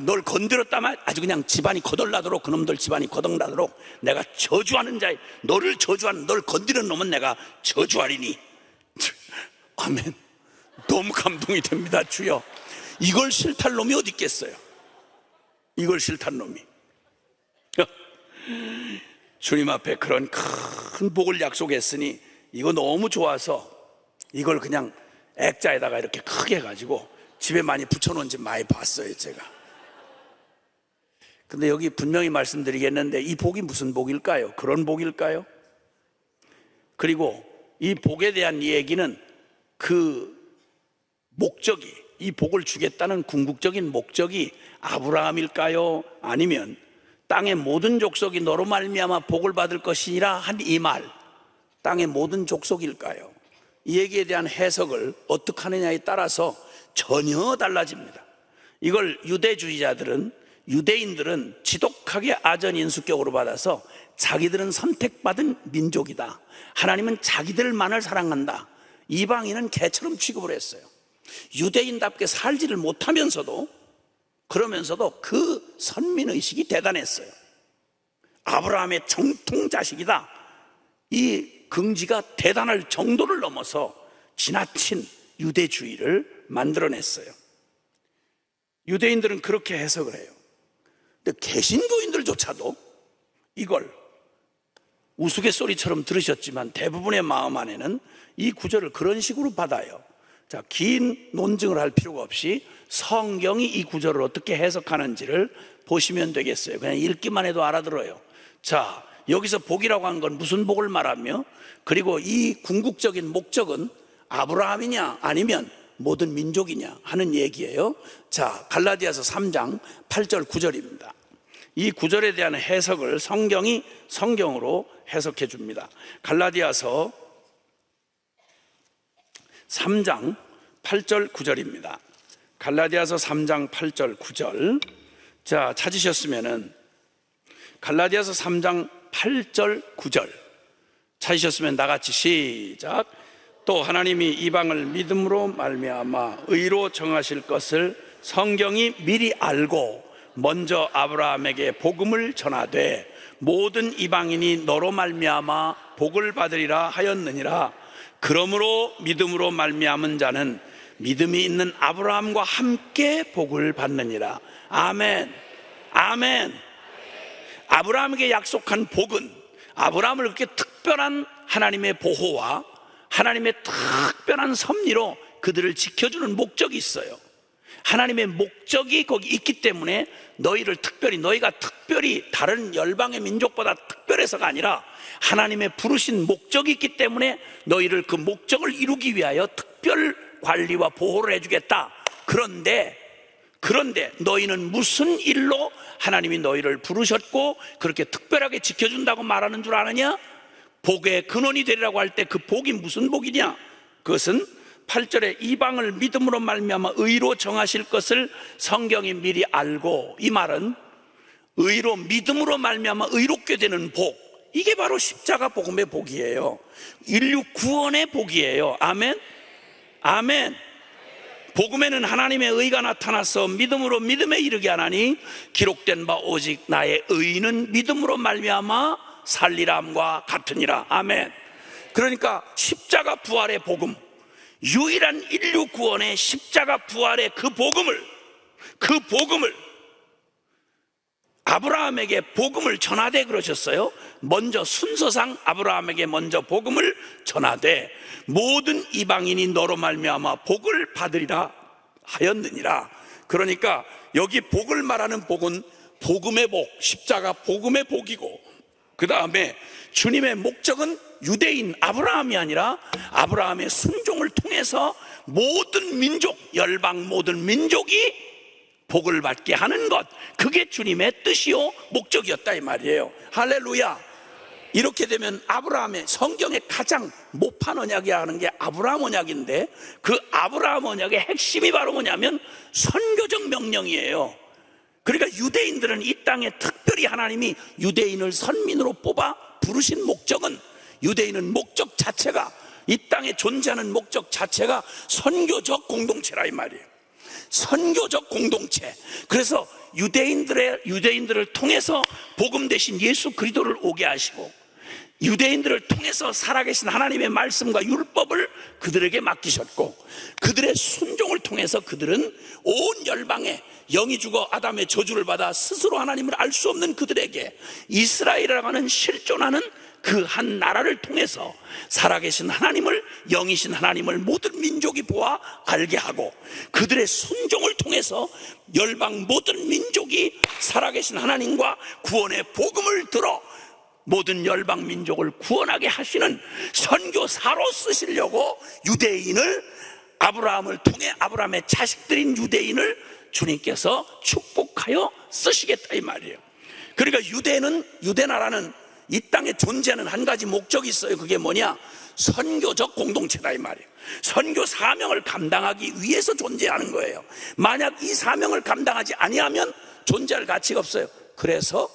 널 건드렸다만 아주 그냥 집안이 거덜나도록, 그놈들 집안이 거덜나도록 내가 저주하는 자에, 너를 저주하는, 널 건드리는 놈은 내가 저주하리니. 아멘. 너무 감동이 됩니다. 주여, 이걸 싫다는 놈이 어디 있겠어요? 이걸 싫다는 놈이. 주님 앞에 그런 큰 복을 약속했으니 이거 너무 좋아서 이걸 그냥 액자에다가 이렇게 크게 해가지고 집에 많이 붙여놓은지 많이 봤어요, 제가. 근데 여기 분명히 말씀드리겠는데, 이 복이 무슨 복일까요? 그런 복일까요? 그리고 이 복에 대한 얘기는 그 목적이, 이 복을 주겠다는 궁극적인 목적이 아브라함일까요? 아니면 땅의 모든 족속이 너로 말미암아 복을 받을 것이니라 한 이 말, 땅의 모든 족속일까요? 이 얘기에 대한 해석을 어떻게 하느냐에 따라서 전혀 달라집니다. 이걸 유대인들은 지독하게 아전인수격으로 받아서 자기들은 선택받은 민족이다, 하나님은 자기들만을 사랑한다, 이방인은 개처럼 취급을 했어요. 유대인답게 살지를 못하면서도, 그러면서도 그 선민의식이 대단했어요. 아브라함의 정통자식이다, 이 긍지가 대단할 정도를 넘어서 지나친 유대주의를 만들어냈어요. 유대인들은 그렇게 해석을 해요. 근데 개신교인들조차도 이걸 우스갯소리처럼 들으셨지만 대부분의 마음 안에는 이 구절을 그런 식으로 받아요. 자, 긴 논증을 할 필요가 없이 성경이 이 구절을 어떻게 해석하는지를 보시면 되겠어요. 그냥 읽기만 해도 알아들어요. 자, 여기서 복이라고 하는 건 무슨 복을 말하며, 그리고 이 궁극적인 목적은 아브라함이냐 아니면 모든 민족이냐 하는 얘기예요. 자, 갈라디아서 3장 8절 9절입니다. 이 구절에 대한 해석을 성경이 성경으로 해석해 줍니다. 갈라디아서 3장 8절 9절입니다. 갈라디아서 3장 8절 9절. 자, 찾으셨으면은 갈라디아서 3장 8절 9절 찾으셨으면 나같이 시작. 또 하나님이 이방을 믿음으로 말미암아 의로 정하실 것을 성경이 미리 알고 먼저 아브라함에게 복음을 전하되 모든 이방인이 너로 말미암아 복을 받으리라 하였느니라. 그러므로 믿음으로 말미암은 자는 믿음이 있는 아브라함과 함께 복을 받느니라. 아멘. 아멘. 아브라함에게 약속한 복은 아브라함을 그렇게 특별한 하나님의 보호와 하나님의 특별한 섭리로 그들을 지켜주는 목적이 있어요. 하나님의 목적이 거기 있기 때문에 너희가 특별히 다른 열방의 민족보다 특별해서가 아니라 하나님의 부르신 목적이 있기 때문에 너희를 그 목적을 이루기 위하여 특별 관리와 보호를 해주겠다. 그런데 너희는 무슨 일로 하나님이 너희를 부르셨고 그렇게 특별하게 지켜준다고 말하는 줄 아느냐? 복의 근원이 되리라고 할 때 그 복이 무슨 복이냐? 그것은 8절에 이방을 믿음으로 말미암아 의로 정하실 것을 성경이 미리 알고, 이 말은 의로 믿음으로 말미암아 의롭게 되는 복, 이게 바로 십자가 복음의 복이에요. 인류 구원의 복이에요. 아멘. 아멘. 복음에는 하나님의 의가 나타나서 믿음으로 믿음에 이르게 하나니 기록된 바 오직 나의 의는 믿음으로 말미암아 살리람과 같으니라. 아멘. 그러니까 십자가 부활의 복음, 유일한 인류 구원의 십자가 부활의 그 복음을 아브라함에게 복음을 전하되 그러셨어요. 먼저 순서상 아브라함에게 먼저 복음을 전하되 모든 이방인이 너로 말미암아 복을 받으리라 하였느니라. 그러니까 여기 복을 말하는 복은 복음의 복, 십자가 복음의 복이고, 그 다음에 주님의 목적은 유대인 아브라함이 아니라 아브라함의 순종을 통해서 모든 민족, 열방 모든 민족이 복을 받게 하는 것, 그게 주님의 뜻이요 목적이었다 이 말이에요. 할렐루야. 이렇게 되면 아브라함의 성경의 가장 모판 언약이야 하는 게 아브라함 언약인데, 그 아브라함 언약의 핵심이 바로 뭐냐면 선교적 명령이에요. 그러니까 유대인들은 이 땅에 특별히 하나님이 유대인을 선민으로 뽑아 부르신 목적은, 유대인은 목적 자체가, 이 땅에 존재하는 목적 자체가 선교적 공동체라 이 말이에요. 선교적 공동체. 그래서 유대인들을 통해서 복음 대신 예수 그리스도를 오게 하시고, 유대인들을 통해서 살아계신 하나님의 말씀과 율법을 그들에게 맡기셨고, 그들의 순종을 통해서 그들은 온 열방에 영이 죽어 아담의 저주를 받아 스스로 하나님을 알 수 없는 그들에게 이스라엘이라고 하는 실존하는 그 한 나라를 통해서 살아계신 하나님을, 영이신 하나님을 모든 민족이 보아 알게 하고, 그들의 순종을 통해서 열방 모든 민족이 살아계신 하나님과 구원의 복음을 들어 모든 열방 민족을 구원하게 하시는 선교사로 쓰시려고 유대인을, 아브라함을 통해 아브라함의 자식들인 유대인을 주님께서 축복하여 쓰시겠다 이 말이에요. 그러니까 유대 나라는 이 땅에 존재하는 한 가지 목적이 있어요. 그게 뭐냐? 선교적 공동체다 이 말이에요. 선교 사명을 감당하기 위해서 존재하는 거예요. 만약 이 사명을 감당하지 아니하면 존재할 가치가 없어요. 그래서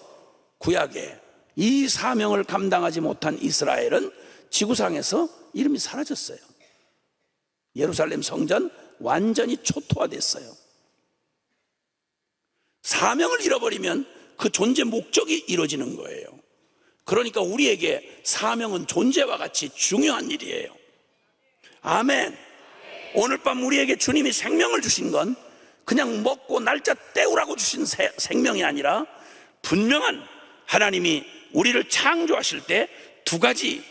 구약에 이 사명을 감당하지 못한 이스라엘은 지구상에서 이름이 사라졌어요. 예루살렘 성전 완전히 초토화됐어요. 사명을 잃어버리면 그 존재 목적이 이루어지는 거예요. 그러니까 우리에게 사명은 존재와 같이 중요한 일이에요. 아멘. 오늘 밤 우리에게 주님이 생명을 주신 건 그냥 먹고 날짜 때우라고 주신 생명이 아니라, 분명한 하나님이 우리를 창조하실 때 두 가지,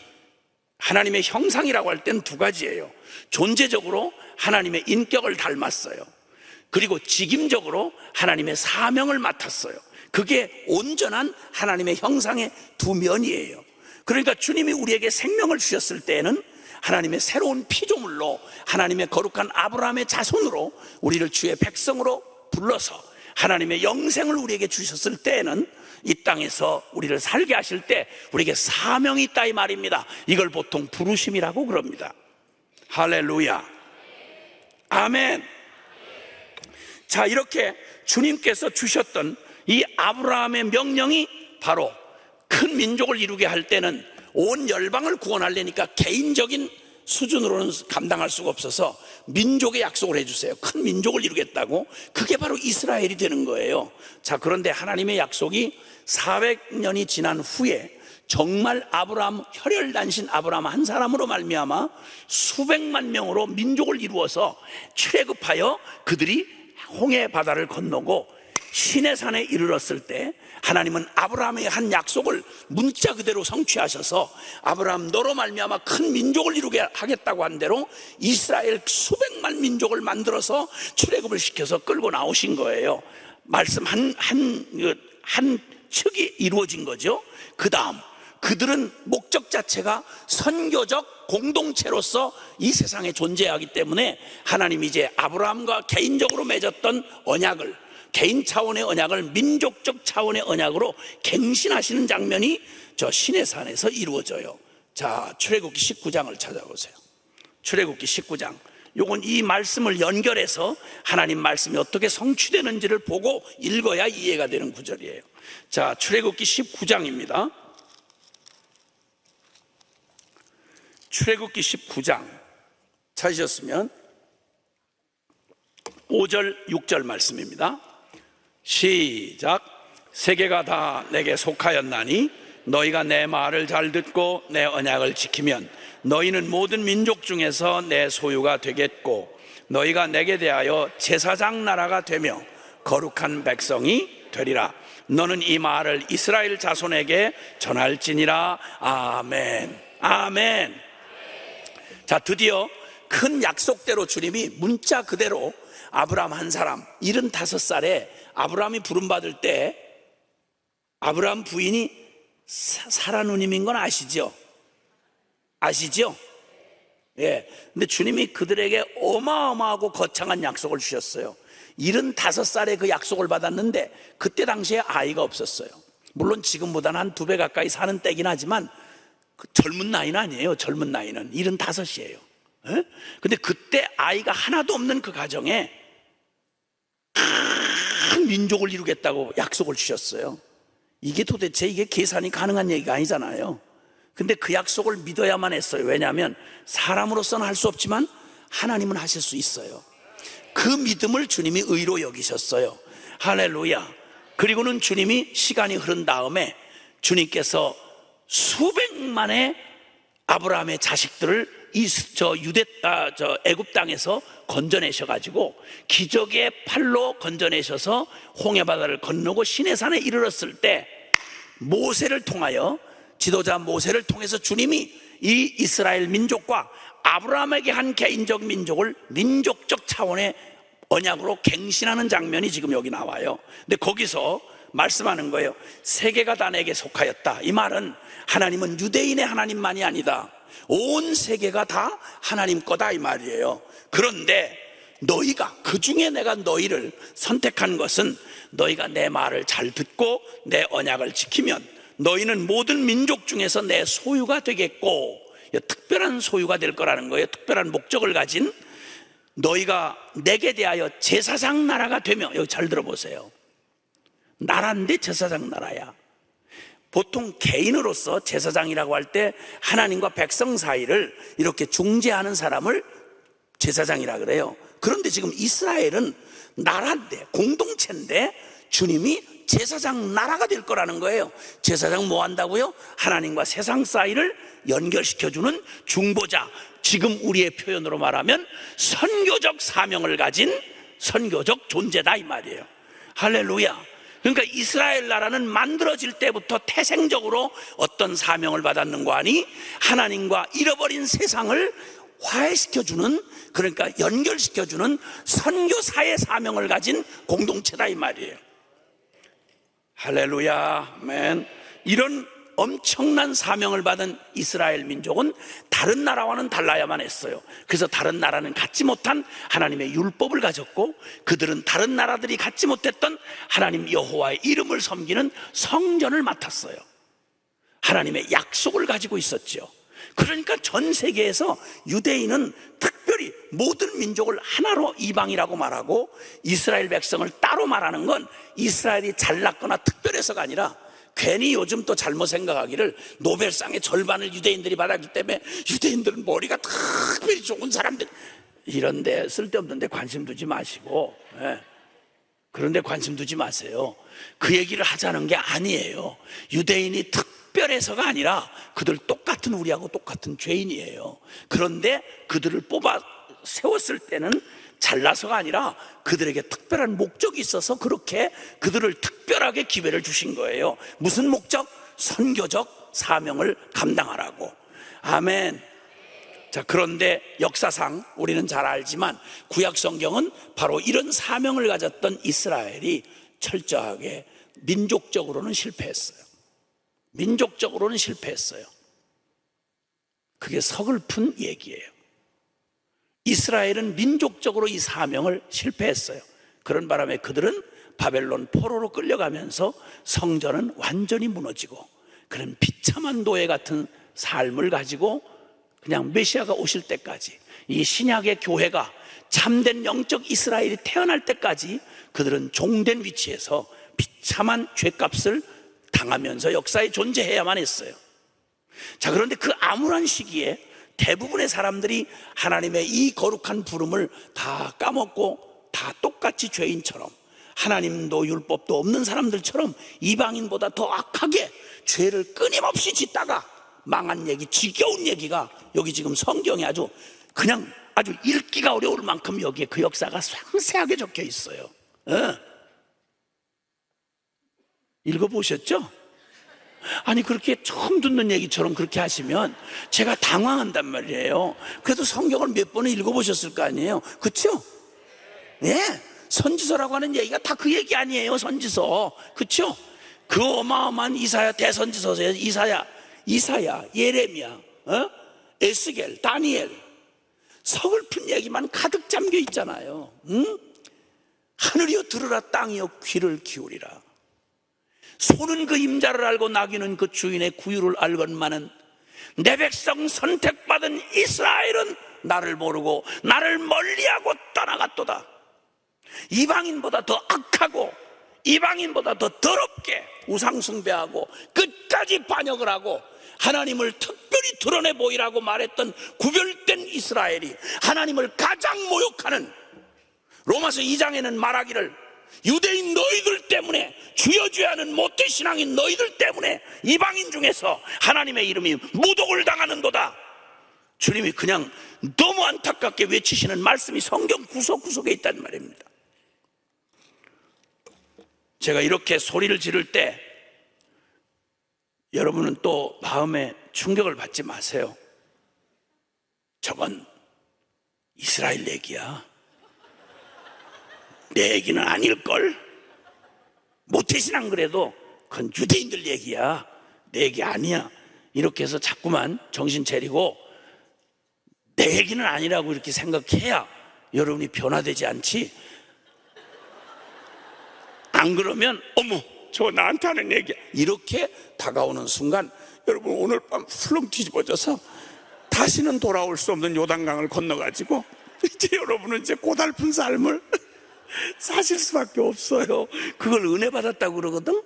하나님의 형상이라고 할 땐 두 가지예요. 존재적으로 하나님의 인격을 닮았어요. 그리고 직임적으로 하나님의 사명을 맡았어요. 그게 온전한 하나님의 형상의 두 면이에요. 그러니까 주님이 우리에게 생명을 주셨을 때에는 하나님의 새로운 피조물로, 하나님의 거룩한 아브라함의 자손으로 우리를 주의 백성으로 불러서 하나님의 영생을 우리에게 주셨을 때에는 이 땅에서 우리를 살게 하실 때 우리에게 사명이 있다 이 말입니다. 이걸 보통 부르심이라고 그럽니다. 할렐루야, 아멘. 자, 이렇게 주님께서 주셨던 이 아브라함의 명령이 바로 큰 민족을 이루게 할 때는 온 열방을 구원하려니까 개인적인 수준으로는 감당할 수가 없어서 민족의 약속을 해주세요. 큰 민족을 이루겠다고. 그게 바로 이스라엘이 되는 거예요. 자, 그런데 하나님의 약속이 400년이 지난 후에 정말 아브라함, 혈혈단신 아브라함 한 사람으로 말미암아 수백만 명으로 민족을 이루어서 출애굽하여 그들이 홍해 바다를 건너고 시내산에 이르렀을 때 하나님은 아브라함의 한 약속을 문자 그대로 성취하셔서 아브라함 너로 말미암아 큰 민족을 이루게 하겠다고 한 대로 이스라엘 수백만 민족을 만들어서 출애굽을 시켜서 끌고 나오신 거예요. 말씀 한 축이 이루어진 거죠. 그 다음 그들은 목적 자체가 선교적 공동체로서 이 세상에 존재하기 때문에 하나님이 이제 아브라함과 개인적으로 맺었던 언약을, 개인 차원의 언약을 민족적 차원의 언약으로 갱신하시는 장면이 저 시내산에서 이루어져요. 자, 출애굽기 19장을 찾아보세요. 출애굽기 19장. 요건 이 말씀을 연결해서 하나님 말씀이 어떻게 성취되는지를 보고 읽어야 이해가 되는 구절이에요. 자, 출애굽기 19장입니다. 출애굽기 19장 찾으셨으면 5절 6절 말씀입니다. 시작. 세계가 다 내게 속하였나니 너희가 내 말을 잘 듣고 내 언약을 지키면 너희는 모든 민족 중에서 내 소유가 되겠고 너희가 내게 대하여 제사장 나라가 되며 거룩한 백성이 되리라. 너는 이 말을 이스라엘 자손에게 전할지니라. 아멘, 아멘. 자, 드디어 큰 약속대로 주님이 문자 그대로 아브라함 한 사람 75살에 아브라함이 부름받을 때 아브라함 부인이 사라 누님인 건 아시죠? 아시죠? 예. 근데 주님이 그들에게 어마어마하고 거창한 약속을 주셨어요. 75살에 그 약속을 받았는데 그때 당시에 아이가 없었어요. 물론 지금보다는 한 2배 가까이 사는 때긴 하지만 그 젊은 나이는 아니에요. 젊은 나이는 75이에요. 예? 근데 그때 아이가 하나도 없는 그 가정에 큰 민족을 이루겠다고 약속을 주셨어요. 이게 도대체 이게 계산이 가능한 얘기가 아니잖아요. 근데 그 약속을 믿어야만 했어요. 왜냐하면 사람으로서는 할 수 없지만 하나님은 하실 수 있어요. 그 믿음을 주님이 의로 여기셨어요. 할렐루야. 그리고는 주님이 시간이 흐른 다음에 주님께서 수백만의 아브라함의 자식들을 애굽 땅에서 건져내셔가지고 기적의 팔로 건져내셔서 홍해바다를 건너고 시내산에 이르렀을 때 모세를 통하여, 지도자 모세를 통해서 주님이 이 이스라엘 민족과 아브라함에게 한 개인적 민족을 민족적 차원의 언약으로 갱신하는 장면이 지금 여기 나와요. 근데 거기서 말씀하는 거예요. 세계가 다 내게 속하였다. 이 말은 하나님은 유대인의 하나님만이 아니다. 온 세계가 다 하나님 거다 이 말이에요. 그런데 너희가, 그 중에 내가 너희를 선택한 것은 너희가 내 말을 잘 듣고 내 언약을 지키면 너희는 모든 민족 중에서 내 소유가 되겠고, 특별한 소유가 될 거라는 거예요. 특별한 목적을 가진, 너희가 내게 대하여 제사장 나라가 되며, 여기 잘 들어보세요. 나라인데 제사장 나라야. 보통 개인으로서 제사장이라고 할 때 하나님과 백성 사이를 이렇게 중재하는 사람을 제사장이라 그래요. 그런데 지금 이스라엘은 나라인데, 공동체인데 주님이 제사장 나라가 될 거라는 거예요. 제사장 뭐 한다고요? 하나님과 세상 사이를 연결시켜주는 중보자, 지금 우리의 표현으로 말하면 선교적 사명을 가진 선교적 존재다 이 말이에요. 할렐루야. 그러니까 이스라엘 나라는 만들어질 때부터 태생적으로 어떤 사명을 받았는가 하니 하나님과 잃어버린 세상을 화해시켜주는, 그러니까 연결시켜주는 선교사의 사명을 가진 공동체다 이 말이에요. 할렐루야, 아멘. 이런 엄청난 사명을 받은 이스라엘 민족은 다른 나라와는 달라야만 했어요. 그래서 다른 나라는 갖지 못한 하나님의 율법을 가졌고, 그들은 다른 나라들이 갖지 못했던 하나님 여호와의 이름을 섬기는 성전을 맡았어요. 하나님의 약속을 가지고 있었죠. 그러니까 전 세계에서 유대인은 특별히 모든 민족을 하나로 이방이라고 말하고, 이스라엘 백성을 따로 말하는 건 이스라엘이 잘났거나 특별해서가 아니라, 괜히 요즘 또 잘못 생각하기를 노벨상의 절반을 유대인들이 받았기 때문에 유대인들은 머리가 특별히 좋은 사람들, 이런데 쓸데없는데 관심 두지 마시고, 그런데 관심 두지 마세요. 그 얘기를 하자는 게 아니에요. 유대인이 특별해서가 아니라 그들 똑같은, 우리하고 똑같은 죄인이에요. 그런데 그들을 뽑아 세웠을 때는 잘나서가 아니라 그들에게 특별한 목적이 있어서 그렇게 그들을 특별하게 기회를 주신 거예요. 무슨 목적? 선교적 사명을 감당하라고. 아멘. 자, 그런데 역사상 우리는 잘 알지만 구약 성경은 바로 이런 사명을 가졌던 이스라엘이 철저하게 민족적으로는 실패했어요. 민족적으로는 실패했어요. 그게 서글픈 얘기예요. 이스라엘은 민족적으로 이 사명을 실패했어요. 그런 바람에 그들은 바벨론 포로로 끌려가면서 성전은 완전히 무너지고, 그런 비참한 노예 같은 삶을 가지고 그냥 메시아가 오실 때까지, 이 신약의 교회가 참된 영적 이스라엘이 태어날 때까지 그들은 종된 위치에서 비참한 죄값을 당하면서 역사에 존재해야만 했어요. 자, 그런데 그 암울한 시기에 대부분의 사람들이 하나님의 이 거룩한 부름을 다 까먹고 다 똑같이 죄인처럼, 하나님도 율법도 없는 사람들처럼 이방인보다 더 악하게 죄를 끊임없이 짓다가 망한 얘기, 지겨운 얘기가 여기 지금 성경에 아주 읽기가 어려울 만큼 여기에 그 역사가 상세하게 적혀 있어요. 읽어보셨죠? 아니, 그렇게 처음 듣는 얘기처럼 그렇게 하시면 제가 당황한단 말이에요. 그래도 성경을 몇 번은 읽어보셨을 거 아니에요. 그렇죠? 예, 선지서라고 하는 얘기가 다 그 얘기 아니에요. 선지서, 그렇죠? 그 어마어마한 이사야 대선지서세요. 이사야, 예레미야, 에스겔, 다니엘, 서글픈 얘기만 가득 잠겨 있잖아요. 하늘이여 들으라, 땅이여 귀를 기울이라. 소는 그 임자를 알고 나귀는 그 주인의 구유를 알건만은 내 백성 선택받은 이스라엘은 나를 모르고 나를 멀리하고 떠나갔도다. 이방인보다 더 악하고 이방인보다 더 더럽게 우상숭배하고 끝까지 반역을 하고 하나님을 특별히 드러내 보이라고 말했던 구별된 이스라엘이 하나님을 가장 모욕하는, 로마서 2장에는 말하기를 유대인 너희들 때문에, 주여 주여 하는 모태신앙인 너희들 때문에 이방인 중에서 하나님의 이름이 모독을 당하는도다. 주님이 그냥 너무 안타깝게 외치시는 말씀이 성경 구석구석에 있단 말입니다. 제가 이렇게 소리를 지를 때 여러분은 또 마음에 충격을 받지 마세요. 저건 이스라엘 얘기야. 내 얘기는 아닐걸? 모태신앙 그래도 그건 유대인들 얘기야. 내 얘기 아니야. 이렇게 해서 자꾸만 정신 차리고 내 얘기는 아니라고 이렇게 생각해야 여러분이 변화되지 않지. 안 그러면 어머, 저 나한테 하는 얘기야, 이렇게 다가오는 순간 여러분 오늘 밤 훌렁 뒤집어져서 다시는 돌아올 수 없는 요단강을 건너가지고 이제 여러분은 이제 고달픈 삶을 사실 수밖에 없어요. 그걸 은혜 받았다고 그러거든.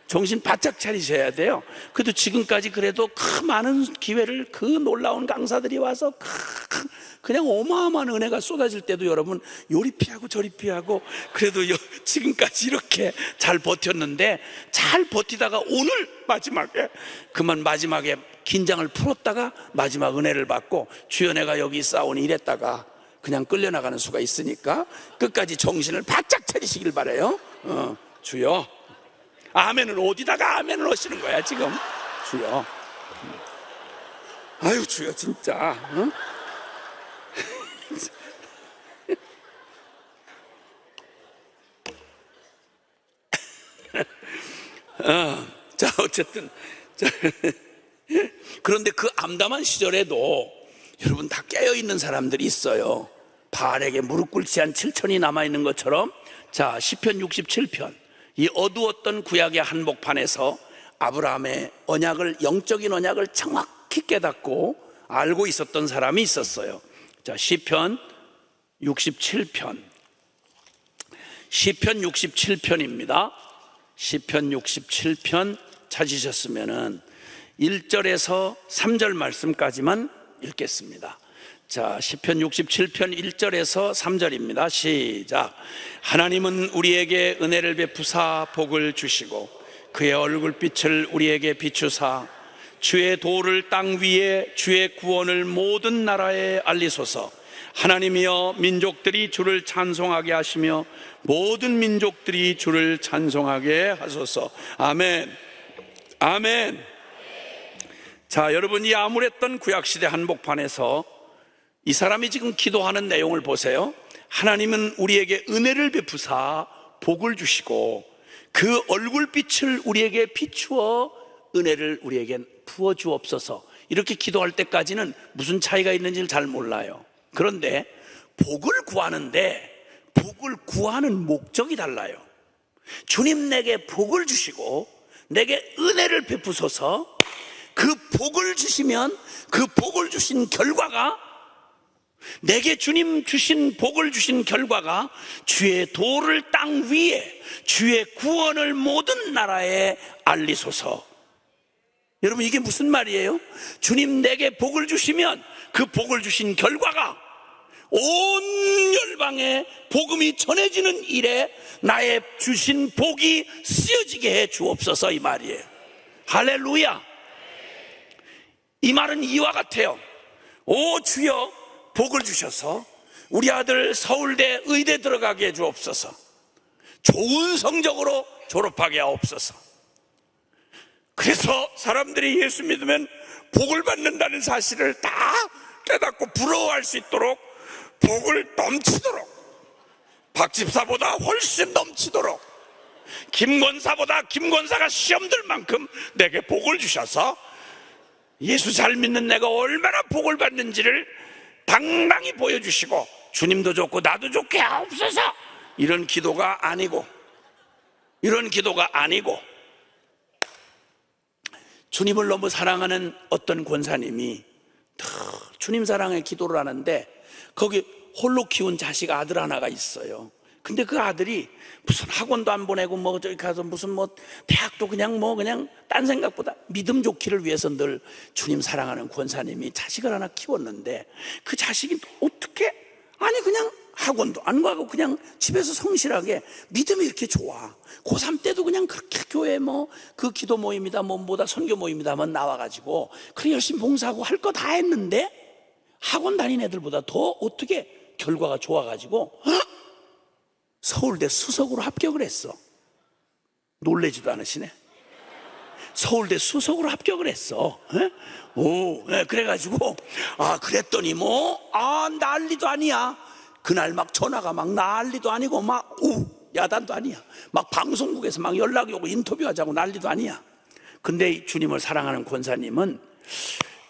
정신 바짝 차리셔야 돼요. 그래도 지금까지 그래도 그 많은 기회를, 그 놀라운 강사들이 와서 그냥 어마어마한 은혜가 쏟아질 때도 여러분 요리 피하고 저리 피하고 그래도 지금까지 이렇게 잘 버텼는데, 잘 버티다가 오늘 마지막에 긴장을 풀었다가 마지막 은혜를 받고 주여 내가 여기 있사오니 이랬다가 그냥 끌려나가는 수가 있으니까 끝까지 정신을 바짝 차리시길 바라요. 주여. 아멘은 어디다가 아멘을 하시는 거야 지금. 주여. 아유 주여 진짜. 자, 어쨌든. 자, 그런데 그 암담한 시절에도 여러분 다 깨어있는 사람들이 있어요. 바알에게 무릎 꿇지 한 7천이 남아있는 것처럼. 자, 시편 67편. 이 어두웠던 구약의 한복판에서 아브라함의 언약을, 영적인 언약을 정확히 깨닫고 알고 있었던 사람이 있었어요. 자, 시편 67편. 시편 67편입니다. 시편 67편 찾으셨으면은 1절에서 3절 말씀까지만 읽겠습니다. 자, 시편 67편 1절에서 3절입니다. 시작. 하나님은 우리에게 은혜를 베푸사 복을 주시고 그의 얼굴빛을 우리에게 비추사 주의 도를 땅 위에 주의 구원을 모든 나라에 알리소서. 하나님이여 민족들이 주를 찬송하게 하시며 모든 민족들이 주를 찬송하게 하소서. 아멘. 아멘. 자, 여러분, 이 암울했던 구약시대 한복판에서 이 사람이 지금 기도하는 내용을 보세요. 하나님은 우리에게 은혜를 베푸사 복을 주시고 그 얼굴빛을 우리에게 비추어 은혜를 우리에게 부어주옵소서. 이렇게 기도할 때까지는 무슨 차이가 있는지를 잘 몰라요. 그런데 복을 구하는데 복을 구하는 목적이 달라요. 주님 내게 복을 주시고 내게 은혜를 베푸소서. 그 복을 주시면 그 복을 주신 결과가, 내게 주님 주신 복을 주신 결과가 주의 도를 땅 위에 주의 구원을 모든 나라에 알리소서. 여러분, 이게 무슨 말이에요? 주님 내게 복을 주시면 그 복을 주신 결과가 온 열방에 복음이 전해지는 일에 나의 주신 복이 쓰여지게 해 주옵소서, 이 말이에요. 할렐루야. 이 말은 이와 같아요. 오 주여, 복을 주셔서 우리 아들 서울대 의대 들어가게 해 주옵소서. 좋은 성적으로 졸업하게 하옵소서. 그래서 사람들이 예수 믿으면 복을 받는다는 사실을 다 깨닫고 부러워할 수 있도록 복을 넘치도록, 박 집사보다 훨씬 넘치도록, 김 권사보다 김 권사가 시험 들 만큼 내게 복을 주셔서 예수 잘 믿는 내가 얼마나 복을 받는지를 당당히 보여주시고 주님도 좋고 나도 좋게 하옵소서. 이런 기도가 아니고, 이런 기도가 아니고, 주님을 너무 사랑하는 어떤 권사님이 주님 사랑에 기도를 하는데 거기 홀로 키운 자식 아들 하나가 있어요. 근데 그 아들이 무슨 학원도 안 보내고 뭐 저기 가서 무슨 뭐 대학도 그냥 딴 생각보다 믿음 좋기를 위해서 늘 주님 사랑하는 권사님이 자식을 하나 키웠는데 그 자식이 어떻게, 아니 그냥 학원도 안 가고 그냥 집에서 성실하게 믿음이 이렇게 좋아. 고3 때도 그냥 그렇게 교회 뭐 그 기도 모임이다 뭐보다 선교 모임이다만 나와가지고 그래 열심히 봉사하고 할 거 다 했는데 학원 다닌 애들보다 더 어떻게 결과가 좋아가지고 서울대 수석으로 합격을 했어. 놀래지도 않으시네. 서울대 수석으로 합격을 했어. 그래가지고 그랬더니 난리도 아니야. 그날 막 전화가 막 난리도 아니고 야단도 아니야. 막 방송국에서 막 연락이 오고 인터뷰하자고 난리도 아니야. 근데 주님을 사랑하는 권사님은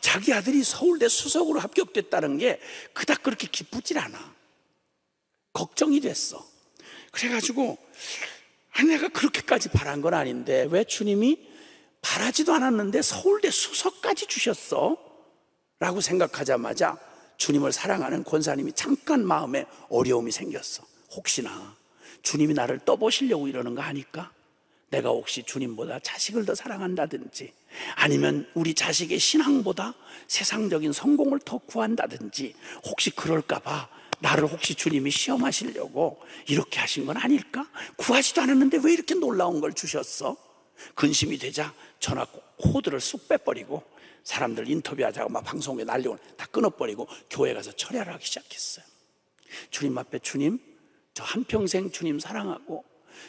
자기 아들이 서울대 수석으로 합격됐다는 게 그닥 그렇게 기쁘질 않아. 걱정이 됐어. 그래가지고 내가 그렇게까지 바란 건 아닌데 왜 주님이 바라지도 않았는데 서울대 수석까지 주셨어? 라고 생각하자마자 주님을 사랑하는 권사님이 잠깐 마음에 어려움이 생겼어. 혹시나 주님이 나를 떠보시려고 이러는 거 아닐까? 내가 혹시 주님보다 자식을 더 사랑한다든지 아니면 우리 자식의 신앙보다 세상적인 성공을 더 구한다든지 혹시 그럴까 봐 나를 혹시 주님이 시험하시려고 이렇게 하신 건 아닐까? 구하지도 않았는데 왜 이렇게 놀라운 걸 주셨어? 근심이 되자 전화 코드를 쑥 빼버리고 사람들 인터뷰하자고 막 방송에 날려오는 다 끊어버리고 교회 가서 철야를 하기 시작했어요. 주님 앞에, 주님 저 한평생 주님 사랑하고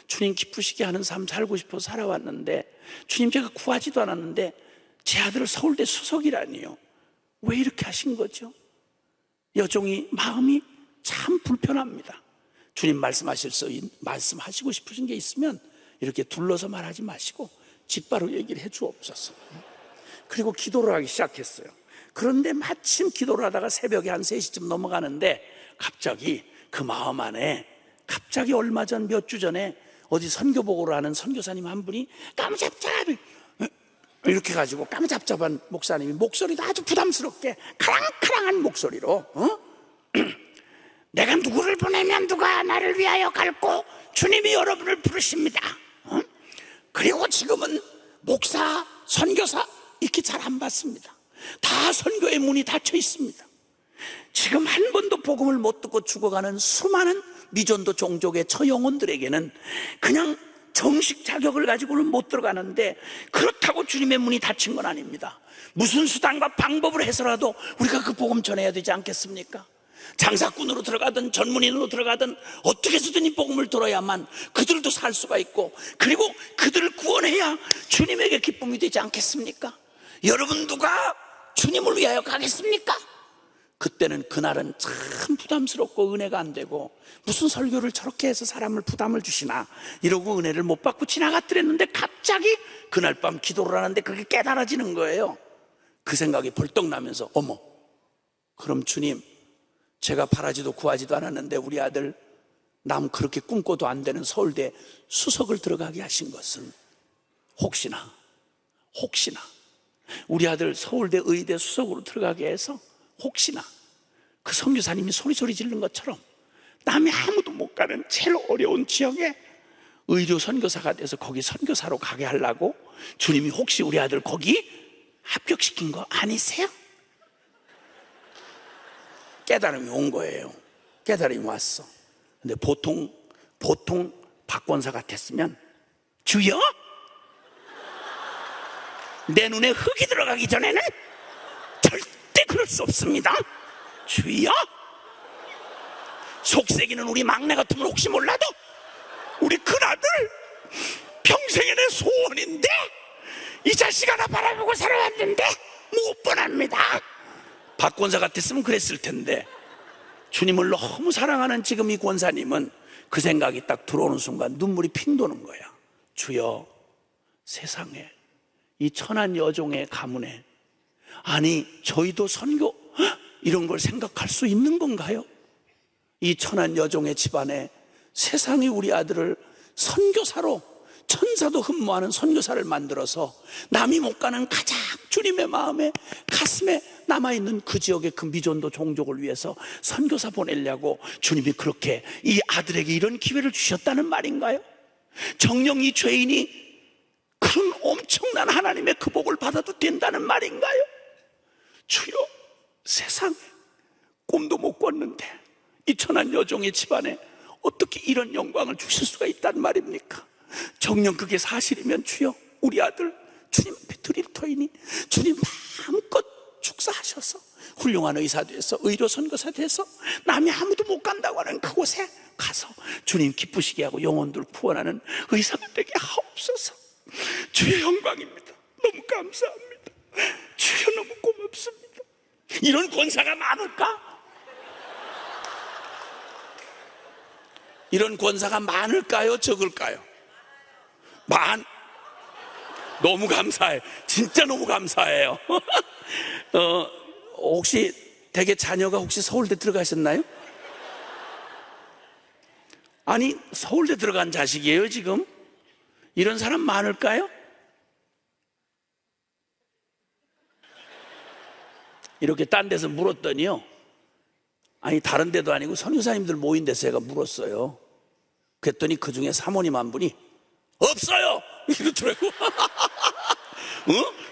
주님 기쁘시게 하는 삶 살고 싶어 살아왔는데 주님 제가 구하지도 않았는데 제 아들을 서울대 수석이라니요. 왜 이렇게 하신 거죠? 여종이 마음이 참 불편합니다. 주님 말씀하시고 싶으신 게 있으면 이렇게 둘러서 말하지 마시고 짓바로 얘기를 해 주옵소서. 그리고 기도를 하기 시작했어요. 그런데 마침 기도를 하다가 새벽에 한 3시쯤 넘어가는데 갑자기 그 마음 안에 갑자기 얼마 전 몇 주 전에 어디 선교복으로 하는 선교사님 한 분이 까무잡잡 이렇게 가지고 까무잡잡한 목사님이 목소리도 아주 부담스럽게 카랑카랑한 목소리로 내가 누구를 보내면 누가 나를 위하여 갈고 주님이 여러분을 부르십니다. 그리고 지금은 목사, 선교사 이렇게 잘 안 받습니다. 다 선교의 문이 닫혀 있습니다. 지금 한 번도 복음을 못 듣고 죽어가는 수많은 미전도 종족의 처영혼들에게는 그냥 정식 자격을 가지고는 못 들어가는데, 그렇다고 주님의 문이 닫힌 건 아닙니다. 무슨 수단과 방법을 해서라도 우리가 그 복음 전해야 되지 않겠습니까? 장사꾼으로 들어가든 전문인으로 들어가든 어떻게 해서든 이 복음을 들어야만 그들도 살 수가 있고, 그리고 그들을 구원해야 주님에게 기쁨이 되지 않겠습니까? 여러분 누가 주님을 위하여 가겠습니까? 그때는 그날은 참 부담스럽고 은혜가 안 되고, 무슨 설교를 저렇게 해서 사람을 부담을 주시나 이러고 은혜를 못 받고 지나갔더랬는데, 갑자기 그날 밤 기도를 하는데 그게 깨달아지는 거예요. 그 생각이 벌떡 나면서, 어머, 그럼 주님, 제가 바라지도 구하지도 않았는데 우리 아들 남 그렇게 꿈꿔도 안 되는 서울대 수석을 들어가게 하신 것은 혹시나 우리 아들 서울대 의대 수석으로 들어가게 해서 혹시나 그 선교사님이 소리 지르는 것처럼 남이 아무도 못 가는 제일 어려운 지역에 의료 선교사가 돼서 거기 선교사로 가게 하려고 주님이 혹시 우리 아들 거기 합격시킨 거 아니세요? 깨달음이 온 거예요. 깨달음이 왔어. 근데 보통 박권사 같았으면, 주여, 내 눈에 흙이 들어가기 전에는 절대 그럴 수 없습니다. 주여, 속세기는 우리 막내 같으면 혹시 몰라도 우리 큰아들 평생의 내 소원인데 이 자식 하나 바라보고 살아왔는데 못 뻔합니다. 박권사 같았으면 그랬을 텐데, 주님을 너무 사랑하는 지금 이 권사님은 그 생각이 딱 들어오는 순간 눈물이 핑 도는 거야. 주여, 세상에 이 천한 여종의 가문에, 아니 저희도 선교 이런 걸 생각할 수 있는 건가요? 이 천한 여종의 집안에 세상이 우리 아들을 선교사로, 천사도 흠모하는 선교사를 만들어서 남이 못 가는 가장 주님의 마음에 가슴에 남아있는 그 지역의 그 미전도 종족을 위해서 선교사 보내려고 주님이 그렇게 이 아들에게 이런 기회를 주셨다는 말인가요? 정녕 이 죄인이 그런 엄청난 하나님의 그 복을 받아도 된다는 말인가요? 주여, 세상에 꿈도 못 꿨는데 이 천한 여종의 집안에 어떻게 이런 영광을 주실 수가 있단 말입니까? 정녕 그게 사실이면 주여, 우리 아들 주님 앞에 드릴 터이니 주님 마음껏 축사하셔서 훌륭한 의사 돼서 의료 선교사 돼서 남이 아무도 못 간다고 하는 그곳에 가서 주님 기쁘시게 하고 영혼들 구원하는 의사가 되게 하옵소서. 주의 영광입니다. 너무 감사합니다. 주여, 너무 고맙습니다. 이런 권사가 많을까? 이런 권사가 많을까요? 적을까요? 너무 감사해. 진짜 너무 감사해요. 혹시 댁에 자녀가 혹시 서울대 들어가셨나요? 아니, 서울대 들어간 자식이에요 지금? 이런 사람 많을까요? 이렇게 딴 데서 물었더니요, 아니 다른 데도 아니고 선교사님들 모인 데서 제가 물었어요. 그랬더니 그 중에 사모님 한 분이 없어요 이러더라고.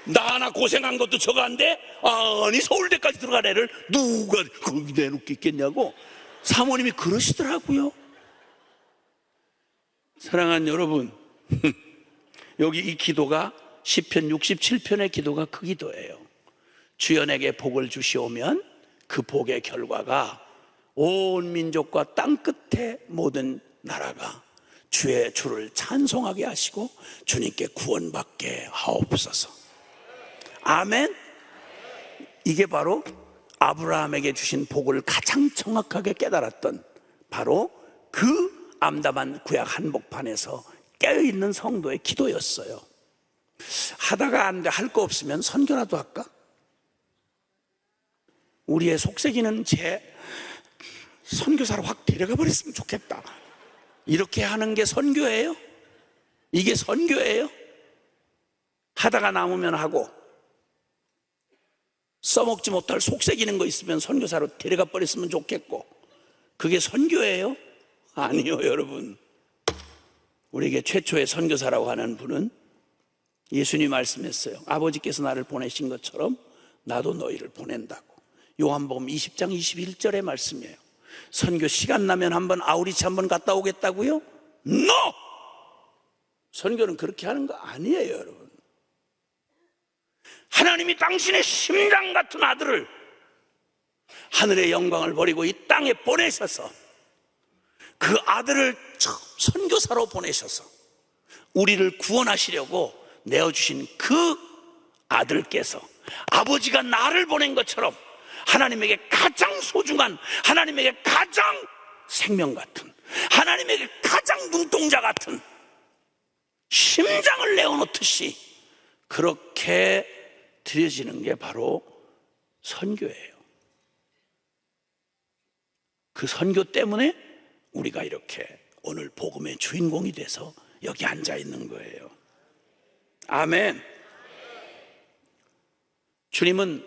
나 하나 고생한 것도 저거 한데, 아니 서울대까지 들어간 애를 누가 거기 내놓고 있겠냐고 사모님이 그러시더라고요. 사랑하는 여러분, 여기 이 기도가 시편 67편의 기도가 그 기도예요. 주여 내게 복을 주시오면 그 복의 결과가 온 민족과 땅끝의 모든 나라가 주의 주를 찬송하게 하시고 주님께 구원받게 하옵소서. 아멘. 이게 바로 아브라함에게 주신 복을 가장 정확하게 깨달았던 바로 그 암담한 구약 한복판에서 깨어있는 성도의 기도였어요. 하다가 안 돼, 할 거 없으면 선교라도 할까? 우리의 속삭이는 제 선교사로 확 데려가 버렸으면 좋겠다. 이렇게 하는 게 선교예요? 이게 선교예요? 하다가 남으면 하고, 써먹지 못할 속삭이는 거 있으면 선교사로 데려가 버렸으면 좋겠고, 그게 선교예요? 아니요, 여러분. 우리에게 최초의 선교사라고 하는 분은 예수님이 말씀했어요. 아버지께서 나를 보내신 것처럼 나도 너희를 보낸다고. 요한복음 20장 21절의 말씀이에요. 선교 시간 나면 한번 아우리치 한번 갔다 오겠다고요? NO! 선교는 그렇게 하는 거 아니에요, 여러분. 하나님이 당신의 심장 같은 아들을 하늘의 영광을 버리고 이 땅에 보내셔서 그 아들을 선교사로 보내셔서 우리를 구원하시려고 내어주신 그 아들께서 아버지가 나를 보낸 것처럼 하나님에게 가장 소중한, 하나님에게 가장 생명 같은, 하나님에게 가장 눈동자 같은 심장을 내어놓듯이 그렇게 드려지는 게 바로 선교예요. 그 선교 때문에 우리가 이렇게 오늘 복음의 주인공이 돼서 여기 앉아 있는 거예요. 아멘. 주님은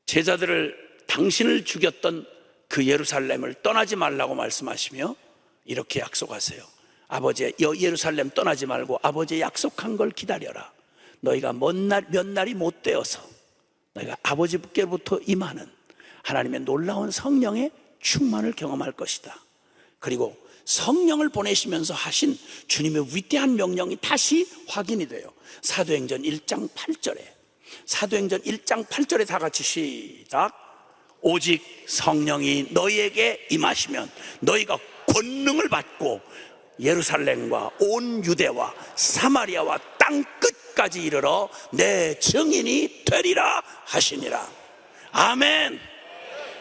제자들을 당신을 죽였던 그 예루살렘을 떠나지 말라고 말씀하시며 이렇게 약속하세요. 아버지, 예루살렘 떠나지 말고 아버지의 약속한 걸 기다려라. 너희가 몇 날이 못 되어서 너희가 아버지께로부터 임하는 하나님의 놀라운 성령의 충만을 경험할 것이다. 그리고 성령을 보내시면서 하신 주님의 위대한 명령이 다시 확인이 돼요. 사도행전 1장 8절에, 사도행전 1장 8절에 다 같이 시작. 오직 성령이 너희에게 임하시면 너희가 권능을 받고 예루살렘과 온 유대와 사마리아와 땅 끝까지 이르러 내 증인이 되리라 하시니라. 아멘.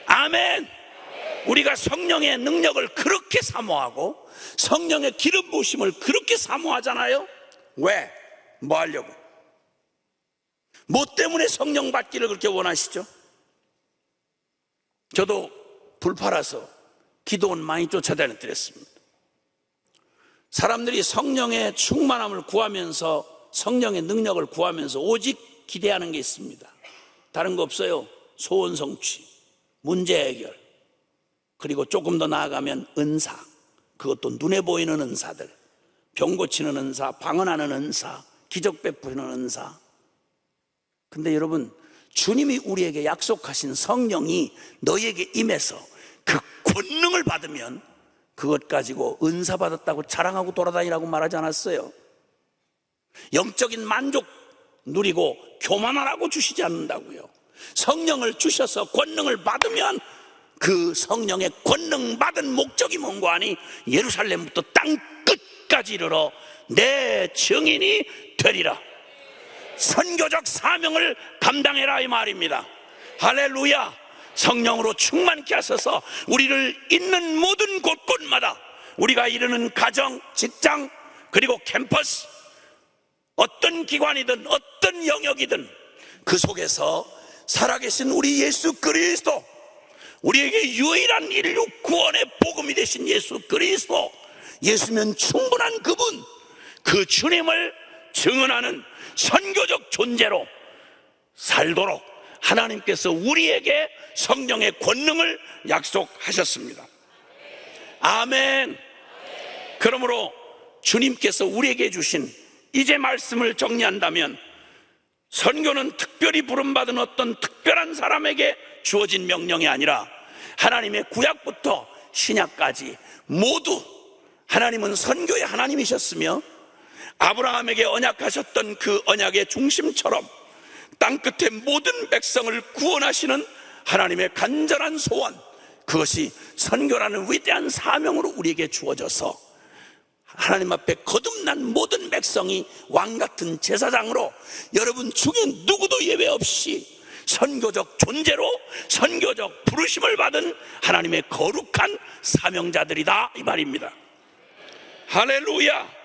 아멘. 우리가 성령의 능력을 그렇게 사모하고 성령의 기름 부으심을 그렇게 사모하잖아요. 왜? 뭐 하려고? 뭐 때문에 성령 받기를 그렇게 원하시죠? 저도 불팔아서 기도원 많이 쫓아다녔습니다. 사람들이 성령의 충만함을 구하면서, 성령의 능력을 구하면서 오직 기대하는 게 있습니다. 다른 거 없어요. 소원 성취, 문제 해결, 그리고 조금 더 나아가면 은사, 그것도 눈에 보이는 은사들, 병 고치는 은사, 방언하는 은사, 기적 베푸는 은사. 근데 여러분, 주님이 우리에게 약속하신 성령이 너희에게 임해서 그 권능을 받으면 그것 가지고 은사 받았다고 자랑하고 돌아다니라고 말하지 않았어요. 영적인 만족 누리고 교만하라고 주시지 않는다고요. 성령을 주셔서 권능을 받으면 그 성령의 권능 받은 목적이 뭔가 하니 예루살렘부터 땅 끝까지 이르러 내 증인이 되리라. 선교적 사명을 감당해라 이 말입니다. 할렐루야. 성령으로 충만케 하셔서 우리를 있는 모든 곳곳마다, 우리가 이르는 가정, 직장, 그리고 캠퍼스, 어떤 기관이든 어떤 영역이든 그 속에서 살아계신 우리 예수 그리스도, 우리에게 유일한 인류 구원의 복음이 되신 예수 그리스도, 예수면 충분한 그분, 그 주님을 증언하는 선교적 존재로 살도록 하나님께서 우리에게 성령의 권능을 약속하셨습니다. 아멘. 그러므로 주님께서 우리에게 주신 이제 말씀을 정리한다면, 선교는 특별히 부름받은 어떤 특별한 사람에게 주어진 명령이 아니라 하나님의 구약부터 신약까지 모두 하나님은 선교의 하나님이셨으며 아브라함에게 언약하셨던 그 언약의 중심처럼 땅끝의 모든 백성을 구원하시는 하나님의 간절한 소원, 그것이 선교라는 위대한 사명으로 우리에게 주어져서 하나님 앞에 거듭난 모든 백성이 왕같은 제사장으로 여러분 중에 누구도 예외 없이 선교적 존재로 선교적 부르심을 받은 하나님의 거룩한 사명자들이다 이 말입니다. 할렐루야.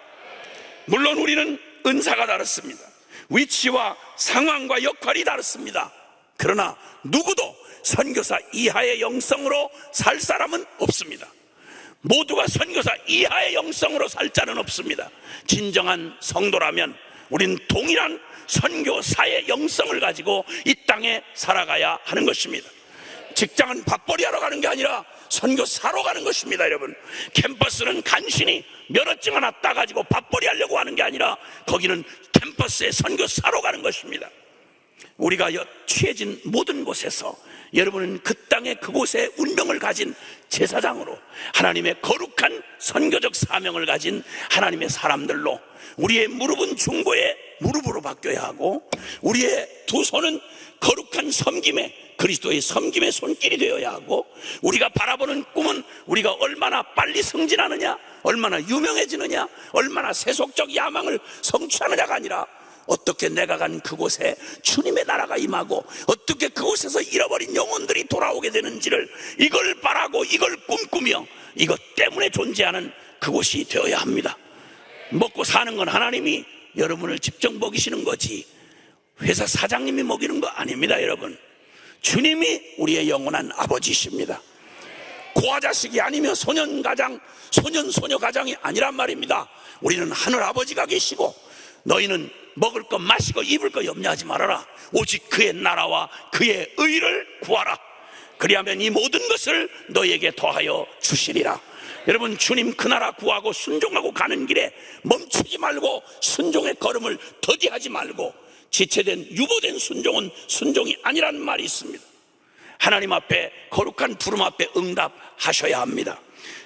물론 우리는 은사가 다릅니다. 위치와 상황과 역할이 다릅니다. 그러나 누구도 선교사 이하의 영성으로 살 사람은 없습니다. 모두가 선교사 이하의 영성으로 살 자는 없습니다. 진정한 성도라면 우린 동일한 선교사의 영성을 가지고 이 땅에 살아가야 하는 것입니다. 직장은 밥벌이 하러 가는 게 아니라 선교사로 가는 것입니다. 여러분, 캠퍼스는 간신히 면허증 하나 따가지고 밥벌이 하려고 하는 게 아니라 거기는 캠퍼스에 선교사로 가는 것입니다. 우리가 취해진 모든 곳에서 여러분은 그 땅에 그곳에 운명을 가진 제사장으로 하나님의 거룩한 선교적 사명을 가진 하나님의 사람들로 우리의 무릎은 중보의 무릎으로 바뀌어야 하고 우리의 두 손은 거룩한 섬김의 그리스도의 섬김의 손길이 되어야 하고 우리가 바라보는 꿈은 우리가 얼마나 빨리 승진하느냐, 얼마나 유명해지느냐, 얼마나 세속적 야망을 성취하느냐가 아니라 어떻게 내가 간 그곳에 주님의 나라가 임하고 어떻게 그곳에서 잃어버린 영혼들이 돌아오게 되는지를 이걸 바라고 이걸 꿈꾸며 이것 때문에 존재하는 그곳이 되어야 합니다. 먹고 사는 건 하나님이 여러분을 직접 먹이시는 거지 회사 사장님이 먹이는 거 아닙니다. 여러분, 주님이 우리의 영원한 아버지십니다. 고아자식이 아니며 소년가장, 소녀가장이 아니란 말입니다. 우리는 하늘 아버지가 계시고 너희는 먹을 것 마시고 입을 것 염려하지 말아라. 오직 그의 나라와 그의 의를 구하라. 그리하면 이 모든 것을 너희에게 더하여 주시리라. 여러분, 주님 그 나라 구하고 순종하고 가는 길에 멈추지 말고 순종의 걸음을 더디하지 말고 지체된 유보된 순종은 순종이 아니라는 말이 있습니다. 하나님 앞에 거룩한 부름 앞에 응답하셔야 합니다.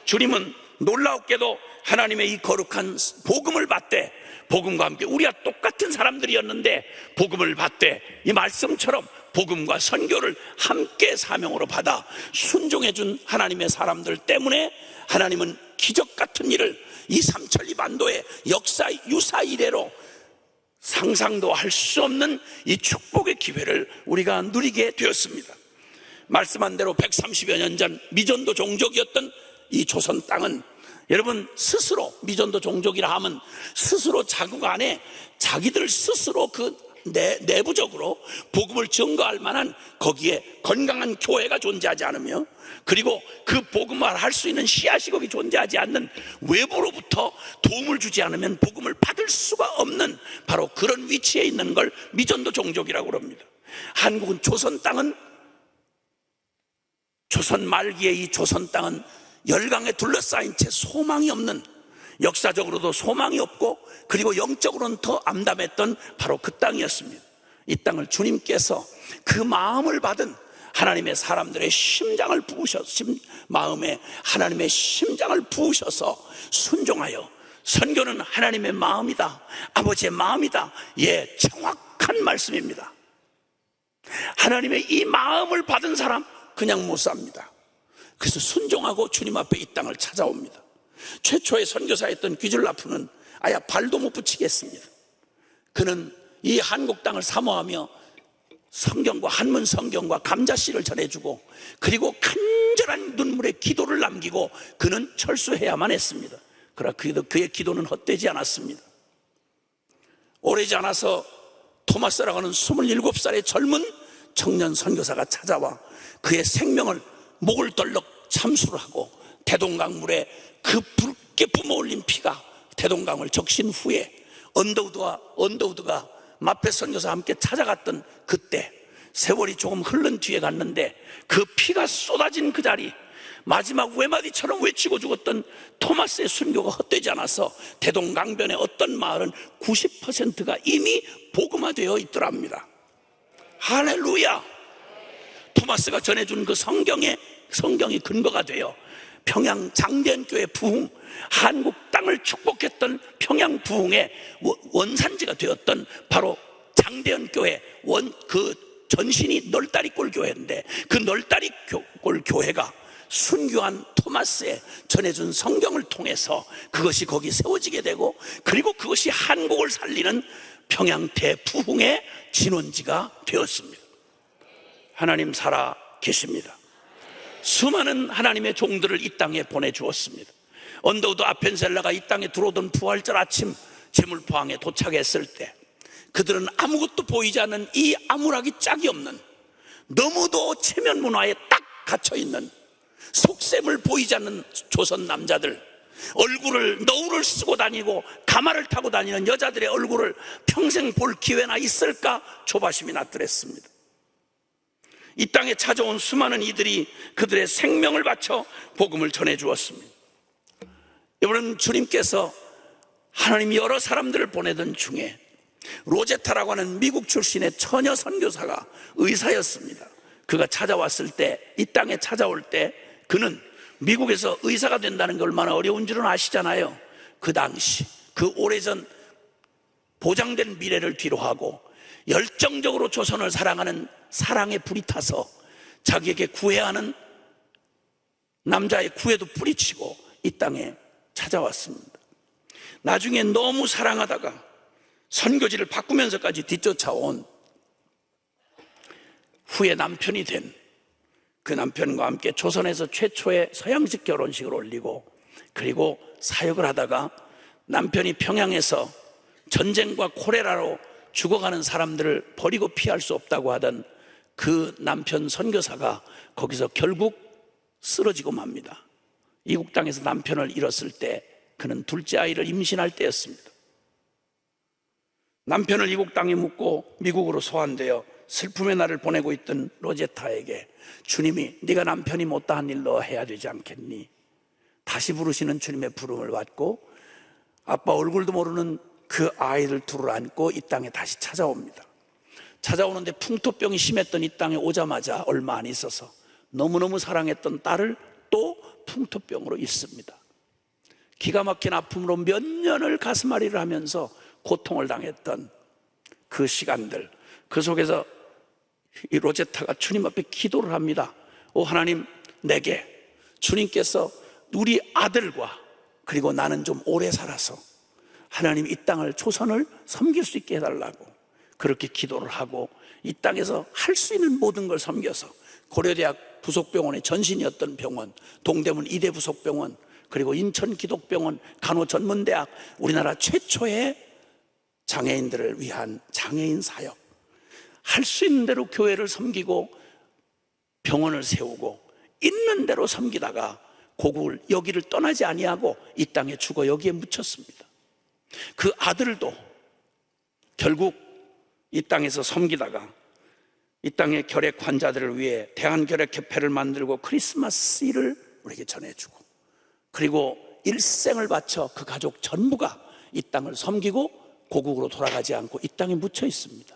주님은 놀라웠게도 하나님의 이 거룩한 복음을 받되 복음과 함께 우리와 똑같은 사람들이었는데 복음을 받되 이 말씀처럼 복음과 선교를 함께 사명으로 받아 순종해준 하나님의 사람들 때문에 하나님은 기적 같은 일을 이 삼천리 반도의 역사 유사 이래로 상상도 할 수 없는 이 축복의 기회를 우리가 누리게 되었습니다. 말씀한 대로 130여 년 전 미전도 종족이었던 이 조선 땅은 여러분 스스로 미전도 종족이라 하면 스스로 자국 안에 자기들 스스로 그 내부적으로 복음을 증거할 만한 거기에 건강한 교회가 존재하지 않으며 그리고 그 복음을 할 수 있는 씨앗시국이 존재하지 않는 외부로부터 도움을 주지 않으면 복음을 받을 수가 없는 바로 그런 위치에 있는 걸 미전도 종족이라고 합니다. 한국은 조선 땅은 조선 말기에 이 조선 땅은 열강에 둘러싸인 채 소망이 없는 역사적으로도 소망이 없고 그리고 영적으로는 더 암담했던 바로 그 땅이었습니다. 이 땅을 주님께서 그 마음을 받은 하나님의 사람들의 심장을 부으셔서 마음에 하나님의 심장을 부으셔서 순종하여 선교는 하나님의 마음이다, 아버지의 마음이다. 예, 정확한 말씀입니다. 하나님의 이 마음을 받은 사람 그냥 못 삽니다. 그래서 순종하고 주님 앞에 이 땅을 찾아옵니다. 최초의 선교사였던 귀줄라프는 아예 발도 못 붙이겠습니다. 그는 이 한국 땅을 사모하며 성경과 한문 성경과 감자씨를 전해주고 그리고 간절한 눈물의 기도를 남기고 그는 철수해야만 했습니다. 그러나 그의 기도는 헛되지 않았습니다. 오래지 않아서 토마스라고 하는 27살의 젊은 청년 선교사가 찾아와 그의 생명을 목을 떨럭 참수를 하고 대동강물에 그 붉게 뿜어올린 피가 대동강을 적신 후에 언더우드가 마페 선교사와 함께 찾아갔던 그때 세월이 조금 흐른 뒤에 갔는데 그 피가 쏟아진 그 자리 마지막 외마디처럼 외치고 죽었던 토마스의 순교가 헛되지 않아서 대동강변의 어떤 마을은 90%가 이미 복음화되어 있더랍니다. 할렐루야. 토마스가 전해준 그 성경이 근거가 되어 평양 장대현교회 부흥, 한국 땅을 축복했던 평양 부흥의 원산지가 되었던 바로 장대현교회 그 전신이 널다리골 교회인데 그 널다리골 교회가 순교한 토마스의 전해준 성경을 통해서 그것이 거기 세워지게 되고 그리고 그것이 한국을 살리는 평양 대부흥의 진원지가 되었습니다. 하나님 살아 계십니다. 수많은 하나님의 종들을 이 땅에 보내주었습니다. 언더우드 아펜셀라가 이 땅에 들어오던 부활절 아침 제물포항에 도착했을 때 그들은 아무것도 보이지 않는 이 암울하기 짝이 없는, 너무도 체면 문화에 딱 갇혀있는, 속셈을 보이지 않는 조선 남자들, 얼굴을 너울을 쓰고 다니고 가마를 타고 다니는 여자들의 얼굴을 평생 볼 기회나 있을까 조바심이 났더랬습니다. 이 땅에 찾아온 수많은 이들이 그들의 생명을 바쳐 복음을 전해 주었습니다. 여러분, 주님께서 하나님이 여러 사람들을 보내던 중에 로제타라고 하는 미국 출신의 처녀 선교사가 의사였습니다. 그가 찾아왔을 때, 이 땅에 찾아올 때 그는 미국에서 의사가 된다는 게 얼마나 어려운 줄은 아시잖아요. 그 당시, 그 오래전 보장된 미래를 뒤로하고 열정적으로 조선을 사랑하는 사랑에 불이 타서 자기에게 구해야 하는 남자의 구애도 뿌리치고 이 땅에 찾아왔습니다. 나중에 너무 사랑하다가 선교지를 바꾸면서까지 뒤쫓아온 후에 남편이 된 그 남편과 함께 조선에서 최초의 서양식 결혼식을 올리고, 그리고 사역을 하다가 남편이 평양에서 전쟁과 콜레라로 죽어가는 사람들을 버리고 피할 수 없다고 하던 그 남편 선교사가 거기서 결국 쓰러지고 맙니다. 이국 땅에서 남편을 잃었을 때 그는 둘째 아이를 임신할 때였습니다. 남편을 이국 땅에 묻고 미국으로 소환되어 슬픔의 날을 보내고 있던 로제타에게 주님이 네가 남편이 못다한 일로 해야 되지 않겠니? 다시 부르시는 주님의 부름을 받고 아빠 얼굴도 모르는 그 아이를 둘을 안고 이 땅에 다시 찾아옵니다. 찾아오는데 풍토병이 심했던 이 땅에 오자마자 얼마 안 있어서 너무너무 사랑했던 딸을 또 풍토병으로 잃습니다. 기가 막힌 아픔으로 몇 년을 가슴앓이를 하면서 고통을 당했던 그 시간들, 그 속에서 이 로제타가 주님 앞에 기도를 합니다. 오 하나님, 내게 주님께서 우리 아들과 그리고 나는 좀 오래 살아서 하나님 이 땅을, 조선을 섬길 수 있게 해달라고 그렇게 기도를 하고 이 땅에서 할 수 있는 모든 걸 섬겨서 고려대학 부속병원의 전신이었던 병원, 동대문 이대 부속병원, 그리고 인천 기독병원 간호전문대학, 우리나라 최초의 장애인들을 위한 장애인 사역, 할 수 있는 대로 교회를 섬기고 병원을 세우고 있는 대로 섬기다가 고국을, 여기를 떠나지 아니하고 이 땅에 죽어 여기에 묻혔습니다. 그 아들도 결국 이 땅에서 섬기다가 이 땅의 결핵 환자들을 위해 대한결핵협회를 만들고 크리스마스를 우리에게 전해주고, 그리고 일생을 바쳐 그 가족 전부가 이 땅을 섬기고 고국으로 돌아가지 않고 이 땅에 묻혀 있습니다.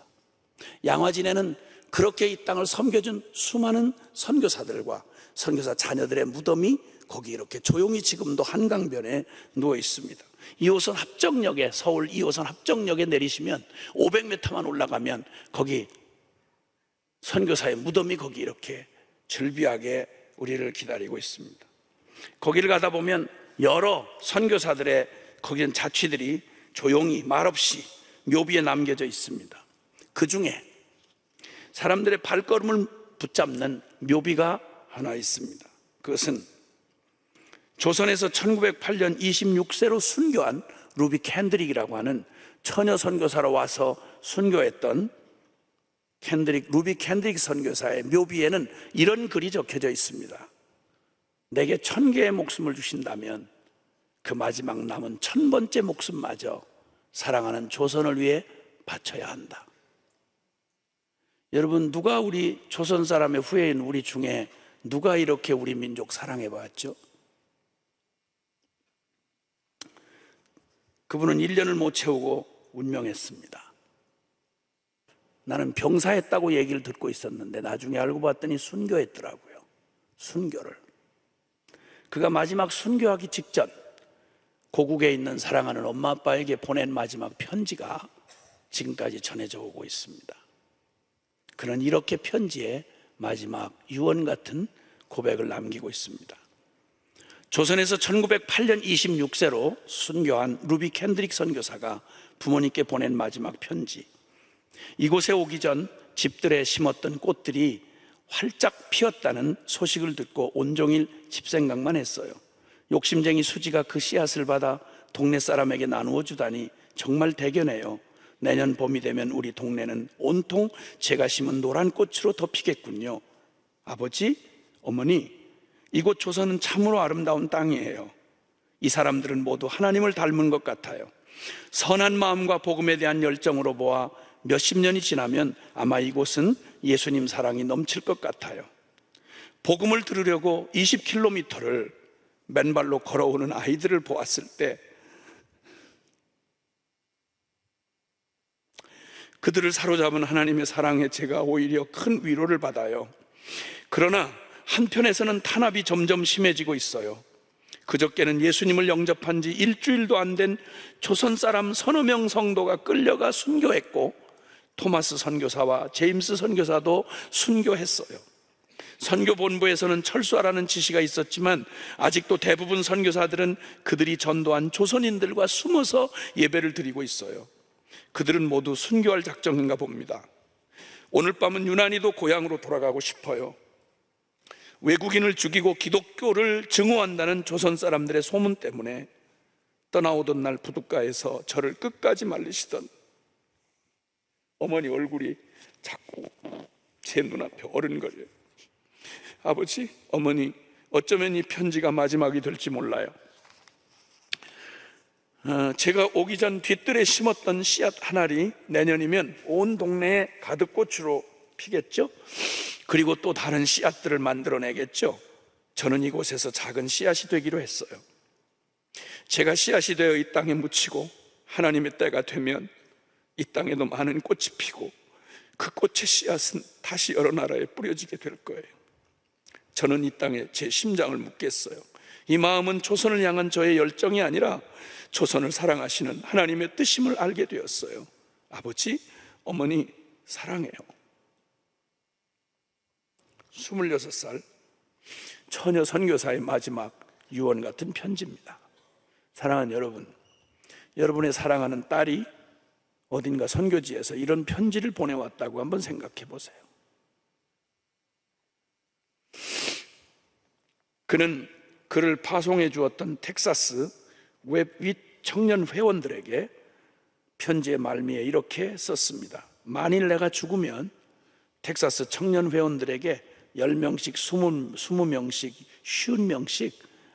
양화진에는 그렇게 이 땅을 섬겨준 수많은 선교사들과 선교사 자녀들의 무덤이 거기 이렇게 조용히 지금도 한강변에 누워 있습니다. 2호선 합정역에, 서울 2호선 합정역에 내리시면 500m만 올라가면 거기 선교사의 무덤이 거기 이렇게 즐비하게 우리를 기다리고 있습니다. 거기를 가다 보면 여러 선교사들의 거기는 자취들이 조용히 말없이 묘비에 남겨져 있습니다. 그 중에 사람들의 발걸음을 붙잡는 묘비가 하나 있습니다. 그것은 조선에서 1908년 26세로 순교한 루비 캔드릭이라고 하는 처녀 선교사로 와서 순교했던 루비 캔드릭 선교사의 묘비에는 이런 글이 적혀져 있습니다. 내게 1000개의 목숨을 주신다면 그 마지막 남은 1000번째 목숨마저 사랑하는 조선을 위해 바쳐야 한다. 여러분, 누가 우리 조선 사람의 후예인 우리 중에 누가 이렇게 우리 민족 사랑해 봤죠? 그분은 1년을 못 채우고 운명했습니다. 나는 병사했다고 얘기를 듣고 있었는데 나중에 알고 봤더니 순교했더라고요. 순교를. 그가 마지막 순교하기 직전 고국에 있는 사랑하는 엄마 아빠에게 보낸 마지막 편지가 지금까지 전해져 오고 있습니다. 그는 이렇게 편지에 마지막 유언 같은 고백을 남기고 있습니다. 조선에서 1908년 26세로 순교한 루비 캔드릭 선교사가 부모님께 보낸 마지막 편지. 이곳에 오기 전 집들에 심었던 꽃들이 활짝 피었다는 소식을 듣고 온종일 집 생각만 했어요. 욕심쟁이 수지가 그 씨앗을 받아 동네 사람에게 나누어 주다니 정말 대견해요. 내년 봄이 되면 우리 동네는 온통 제가 심은 노란 꽃으로 덮이겠군요. 아버지, 어머니, 이곳 조선은 참으로 아름다운 땅이에요. 이 사람들은 모두 하나님을 닮은 것 같아요. 선한 마음과 복음에 대한 열정으로 보아 몇십 년이 지나면 아마 이곳은 예수님 사랑이 넘칠 것 같아요. 복음을 들으려고 20km를 맨발로 걸어오는 아이들을 보았을 때 그들을 사로잡은 하나님의 사랑에 제가 오히려 큰 위로를 받아요. 그러나 한편에서는 탄압이 점점 심해지고 있어요. 그저께는 예수님을 영접한 지 일주일도 안 된 조선 사람 서너 명 성도가 끌려가 순교했고, 토마스 선교사와 제임스 선교사도 순교했어요. 선교본부에서는 철수하라는 지시가 있었지만 아직도 대부분 선교사들은 그들이 전도한 조선인들과 숨어서 예배를 드리고 있어요. 그들은 모두 순교할 작정인가 봅니다. 오늘 밤은 유난히도 고향으로 돌아가고 싶어요. 외국인을 죽이고 기독교를 증오한다는 조선 사람들의 소문 때문에 떠나오던 날 부둣가에서 저를 끝까지 말리시던 어머니 얼굴이 자꾸 제 눈앞에 어른거려요. 아버지, 어머니, 어쩌면 이 편지가 마지막이 될지 몰라요. 제가 오기 전 뒤뜰에 심었던 씨앗 한 알이 내년이면 온 동네에 가득 꽃으로 피겠죠? 그리고 또 다른 씨앗들을 만들어내겠죠? 저는 이곳에서 작은 씨앗이 되기로 했어요. 제가 씨앗이 되어 이 땅에 묻히고 하나님의 때가 되면 이 땅에도 많은 꽃이 피고 그 꽃의 씨앗은 다시 여러 나라에 뿌려지게 될 거예요. 저는 이 땅에 제 심장을 묻겠어요. 이 마음은 조선을 향한 저의 열정이 아니라 조선을 사랑하시는 하나님의 뜻임을 알게 되었어요. 아버지, 어머니, 사랑해요. 26살 처녀 선교사의 마지막 유언 같은 편지입니다. 사랑하는 여러분, 여러분의 사랑하는 딸이 어딘가 선교지에서 이런 편지를 보내왔다고 한번 생각해 보세요. 그는 그를 파송해 주었던 텍사스 웹윗 청년 회원들에게 편지의 말미에 이렇게 썼습니다. 만일 내가 죽으면 텍사스 청년 회원들에게 10명씩, 20명씩, 50명씩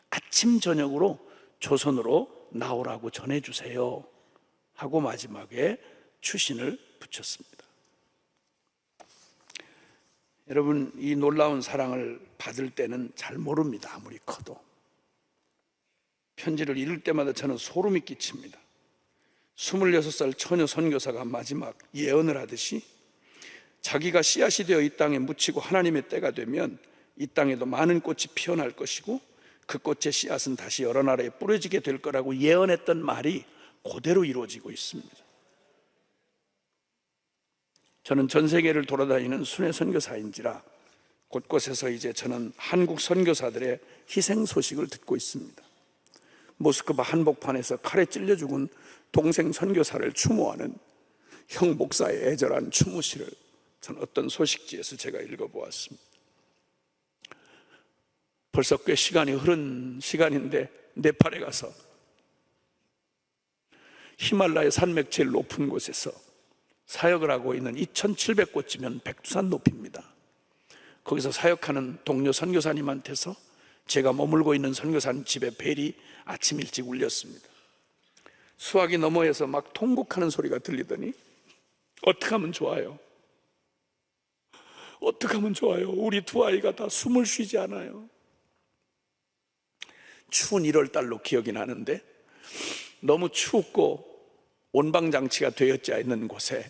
아침 저녁으로 조선으로 나오라고 전해주세요 하고 마지막에 추신을 붙였습니다. 여러분, 이 놀라운 사랑을 받을 때는 잘 모릅니다. 아무리 커도. 편지를 읽을 때마다 저는 소름이 끼칩니다. 26살 처녀 선교사가 마지막 예언을 하듯이 자기가 씨앗이 되어 이 땅에 묻히고 하나님의 때가 되면 이 땅에도 많은 꽃이 피어날 것이고 그 꽃의 씨앗은 다시 여러 나라에 뿌려지게 될 거라고 예언했던 말이 그대로 이루어지고 있습니다. 저는 전 세계를 돌아다니는 순회 선교사인지라 곳곳에서 이제 저는 한국 선교사들의 희생 소식을 듣고 있습니다. 모스크바 한복판에서 칼에 찔려 죽은 동생 선교사를 추모하는 형 목사의 애절한 추모시를 저는 어떤 소식지에서 제가 읽어보았습니다. 벌써 꽤 시간이 흐른 시간인데 네팔에 가서 히말라야 산맥 제일 높은 곳에서 사역을 하고 있는 2700곳이면 백두산 높이입니다. 거기서 사역하는 동료 선교사님한테서 제가 머물고 있는 선교사님 집에 벨이 아침 일찍 울렸습니다. 수화기 너머에서 막 통곡하는 소리가 들리더니 어떻게 하면 좋아요? 어떻게 하면 좋아요? 우리 두 아이가 다 숨을 쉬지 않아요. 추운 1월 달로 기억이 나는데 너무 춥고 온방장치가 되어져 있는 곳에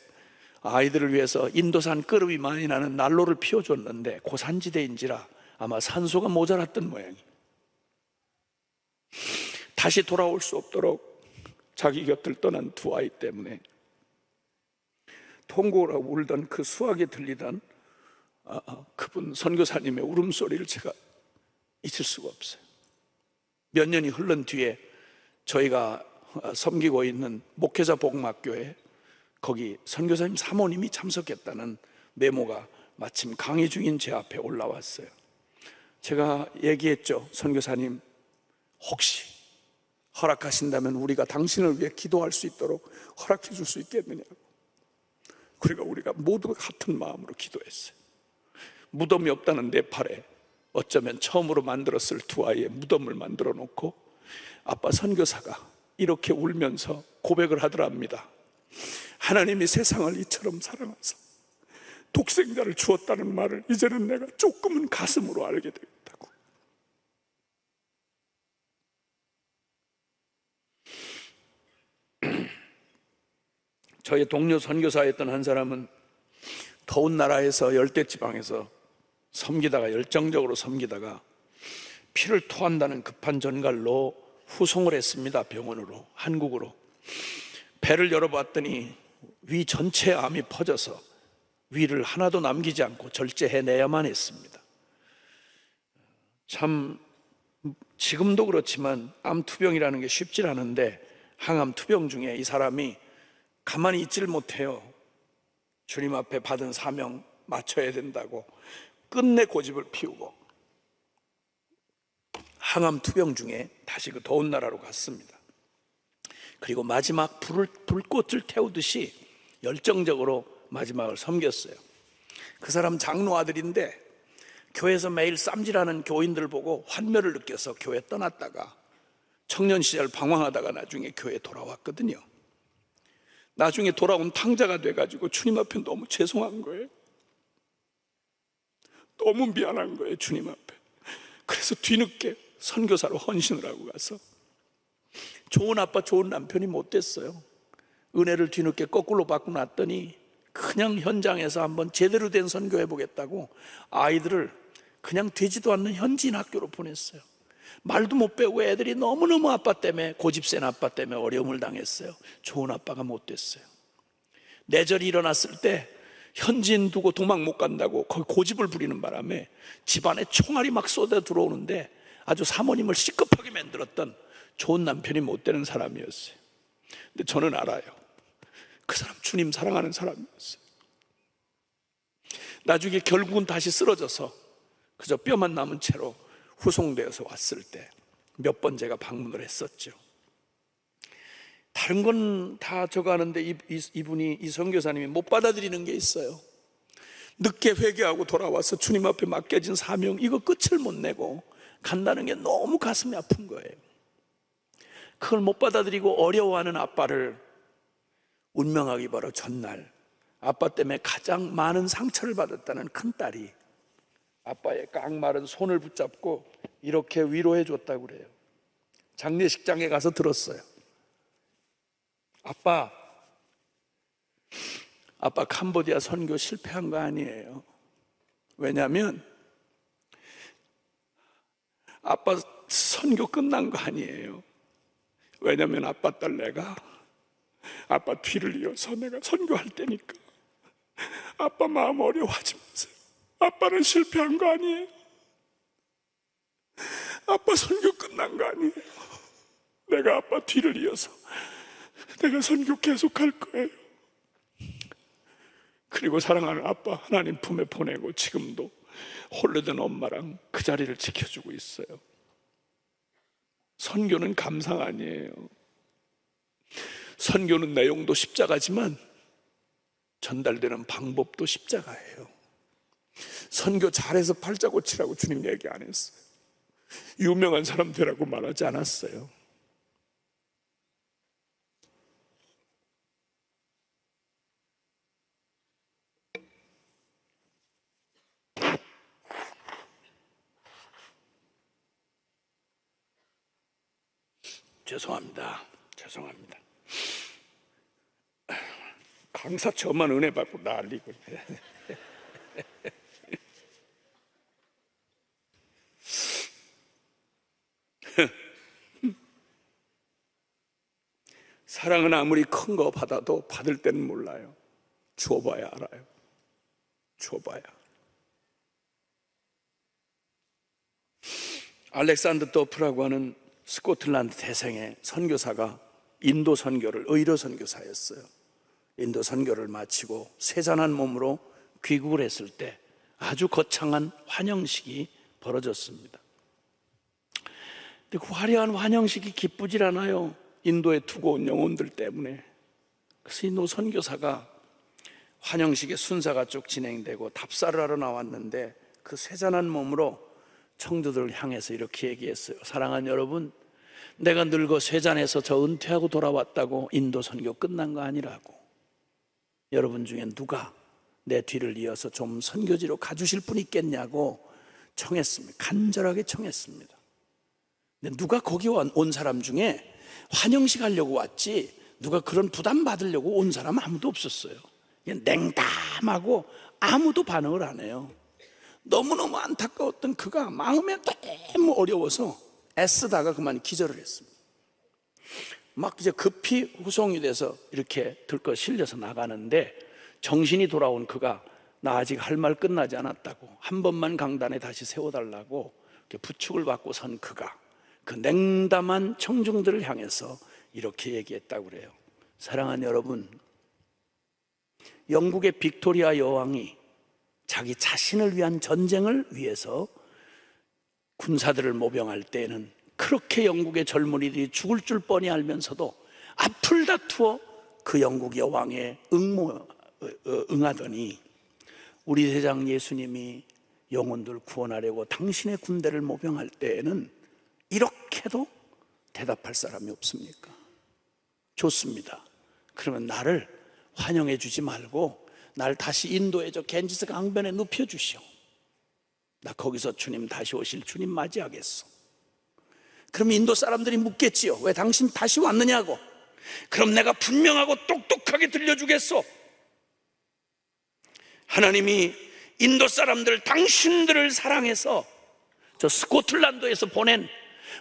아이들을 위해서 인도산 끄름이 많이 나는 난로를 피워줬는데 고산지대인지라 아마 산소가 모자랐던 모양이 다시 돌아올 수 없도록 자기 곁을 떠난 두 아이 때문에 통곡을 하고 울던 그 수학에 들리던 그분 선교사님의 울음소리를 제가 잊을 수가 없어요. 몇 년이 흐른 뒤에 저희가 섬기고 있는 목회자 복음학교에 거기 선교사님 사모님이 참석했다는 메모가 마침 강의 중인 제 앞에 올라왔어요. 제가 얘기했죠. 선교사님, 혹시 허락하신다면 우리가 당신을 위해 기도할 수 있도록 허락해 줄 수 있겠느냐고. 우리가 모두 같은 마음으로 기도했어요. 무덤이 없다는 네팔에 어쩌면 처음으로 만들었을 두 아이의 무덤을 만들어 놓고 아빠 선교사가 이렇게 울면서 고백을 하더랍니다. 하나님이 세상을 이처럼 사랑하사 독생자를 주었다는 말을 이제는 내가 조금은 가슴으로 알게 되었다고. 저의 동료 선교사였던 한 사람은 더운 나라에서 열대지방에서 섬기다가 열정적으로 섬기다가 피를 토한다는 급한 전갈로 후송을 했습니다. 병원으로, 한국으로. 배를 열어봤더니 위 전체에 암이 퍼져서 위를 하나도 남기지 않고 절제해내야만 했습니다. 참 지금도 그렇지만 암투병이라는 게 쉽지 않은데 항암투병 중에 이 사람이 가만히 있지를 못해요. 주님 앞에 받은 사명 맞춰야 된다고 끝내 고집을 피우고 항암투병 중에 다시 그 더운 나라로 갔습니다. 그리고 마지막 불꽃을 태우듯이 열정적으로 마지막을 섬겼어요. 그 사람 장로 아들인데 교회에서 매일 쌈질하는 교인들 보고 환멸을 느껴서 교회 떠났다가 청년 시절 방황하다가 나중에 교회에 돌아왔거든요. 나중에 돌아온 탕자가 돼가지고 주님 앞에 너무 죄송한 거예요. 너무 미안한 거예요, 주님 앞에. 그래서 뒤늦게 선교사로 헌신을 하고 가서 좋은 아빠, 좋은 남편이 못 됐어요. 은혜를 뒤늦게 거꾸로 받고 났더니 그냥 현장에서 한번 제대로 된 선교해보겠다고 아이들을 그냥 되지도 않는 현지인 학교로 보냈어요. 말도 못 배우고 애들이 너무너무 아빠 때문에, 고집센 아빠 때문에 어려움을 당했어요. 좋은 아빠가 못 됐어요. 내절이 일어났을 때 현지인 두고 도망 못 간다고 거기 고집을 부리는 바람에 집안에 총알이 막 쏟아 들어오는데 아주 사모님을 시급하게 만들었던 좋은 남편이 못 되는 사람이었어요. 근데 저는 알아요. 그 사람 주님 사랑하는 사람이었어요. 나중에 결국은 다시 쓰러져서 그저 뼈만 남은 채로 후송되어서 왔을 때 몇 번 제가 방문을 했었죠. 다른 건 다 적어가는데 이분이, 이 선교사님이 못 받아들이는 게 있어요. 늦게 회개하고 돌아와서 주님 앞에 맡겨진 사명, 이거 끝을 못 내고 간다는 게 너무 가슴이 아픈 거예요. 그걸 못 받아들이고 어려워하는 아빠를, 운명하기 바로 전날 아빠 때문에 가장 많은 상처를 받았다는 큰딸이 아빠의 깡마른 손을 붙잡고 이렇게 위로해 줬다고 그래요. 장례식장에 가서 들었어요. 아빠 캄보디아 선교 실패한 거 아니에요. 왜냐하면 아빠 선교 끝난 거 아니에요. 왜냐하면 아빠 딸 내가 아빠 뒤를 이어서 내가 선교할 때니까 아빠 마음 어려워하지 마세요. 아빠는 실패한 거 아니에요. 아빠 선교 끝난 거 아니에요. 내가 아빠 뒤를 이어서 내가 선교 계속할 거예요. 그리고 사랑하는 아빠 하나님 품에 보내고 지금도 홀로된 엄마랑 그 자리를 지켜주고 있어요. 선교는 감상 아니에요. 선교는 내용도 십자가지만 전달되는 방법도 십자가예요. 선교 잘해서 팔자 고치라고 주님 얘기 안 했어요. 유명한 사람 되라고 말하지 않았어요. 죄송합니다. 강사 저만 은혜 받고 난리고. 사랑은 아무리 큰 거 받아도 받을 때는 몰라요. 주어봐야 알아요. 주어봐야. 알렉산더 더프라고 하는 스코틀랜드 태생의 선교사가 인도 선교를, 의료 선교사였어요. 인도 선교를 마치고 세잔한 몸으로 귀국을 했을 때 아주 거창한 환영식이 벌어졌습니다. 근데 그 화려한 환영식이 기쁘질 않아요. 인도에 두고 온 영혼들 때문에. 그래서 인도 선교사가 환영식의 순서가 쭉 진행되고 답사를 하러 나왔는데 그 쇠잔한 몸으로 청두들을 향해서 이렇게 얘기했어요. 사랑하는 여러분, 내가 늙어 쇠잔해서 저 은퇴하고 돌아왔다고 인도 선교 끝난 거 아니라고. 여러분 중에 누가 내 뒤를 이어서 좀 선교지로 가주실 분 있겠냐고 청했습니다. 간절하게 청했습니다. 근데 누가 거기 온 사람 중에 환영식 하려고 왔지 누가 그런 부담 받으려고 온 사람 아무도 없었어요. 그냥 냉담하고 아무도 반응을 안 해요. 너무너무 안타까웠던 그가 마음에 너무 어려워서 애쓰다가 그만 기절을 했습니다. 막 이제 급히 후송이 돼서 이렇게 들고 실려서 나가는데 정신이 돌아온 그가 나 아직 할 말 끝나지 않았다고, 한 번만 강단에 다시 세워달라고 이렇게 부축을 받고 선 그가 그 냉담한 청중들을 향해서 이렇게 얘기했다고 그래요. 사랑하는 여러분, 영국의 빅토리아 여왕이 자기 자신을 위한 전쟁을 위해서 군사들을 모병할 때에는 그렇게 영국의 젊은이들이 죽을 줄 뻔히 알면서도 앞을 다투어 그 영국 여왕의 응하더니 우리 대장 예수님이 영혼들 구원하려고 당신의 군대를 모병할 때에는 이렇게도 대답할 사람이 없습니까? 좋습니다. 그러면 나를 환영해 주지 말고 날 다시 인도에 저 겐지스 강변에 눕혀 주시오. 나 거기서 주님 다시 오실 주님 맞이하겠소. 그럼 인도 사람들이 묻겠지요. 왜 당신 다시 왔느냐고. 그럼 내가 분명하고 똑똑하게 들려주겠소. 하나님이 인도 사람들 당신들을 사랑해서 저 스코틀랜드에서 보낸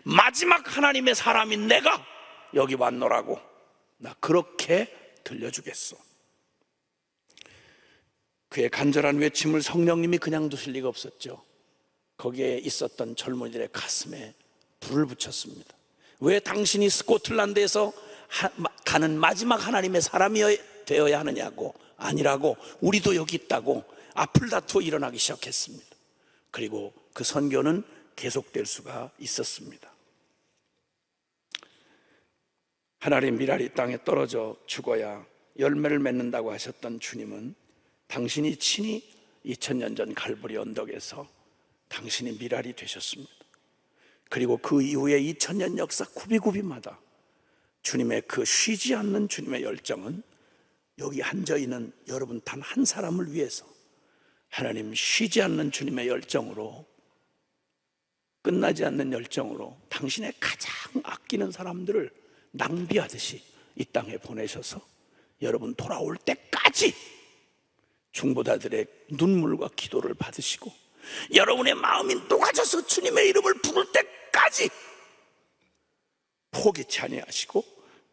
마지막 하나님의 사람인 내가 여기 왔노라고. 나 그렇게 들려주겠소. 그의 간절한 외침을 성령님이 그냥 두실 리가 없었죠. 거기에 있었던 젊은이들의 가슴에 불을 붙였습니다. 왜 당신이 스코틀랜드에서 가는 마지막 하나님의 사람이 되어야 하느냐고. 아니라고, 우리도 여기 있다고 앞을 다투어 일어나기 시작했습니다. 그리고 그 선교는 계속될 수가 있었습니다. 하나님 미랄이 땅에 떨어져 죽어야 열매를 맺는다고 하셨던 주님은 당신이 친히 2000년 전 갈보리 언덕에서 당신이 미랄이 되셨습니다. 그리고 그 이후에 2000년 역사 구비구비마다 주님의 그 쉬지 않는 주님의 열정은 여기 앉아있는 여러분 단 한 사람을 위해서 하나님 쉬지 않는 주님의 열정으로, 끝나지 않는 열정으로 당신의 가장 아끼는 사람들을 낭비하듯이 이 땅에 보내셔서 여러분 돌아올 때까지 중보자들의 눈물과 기도를 받으시고 여러분의 마음이 녹아져서 주님의 이름을 부를 때까지 포기치 아니하시고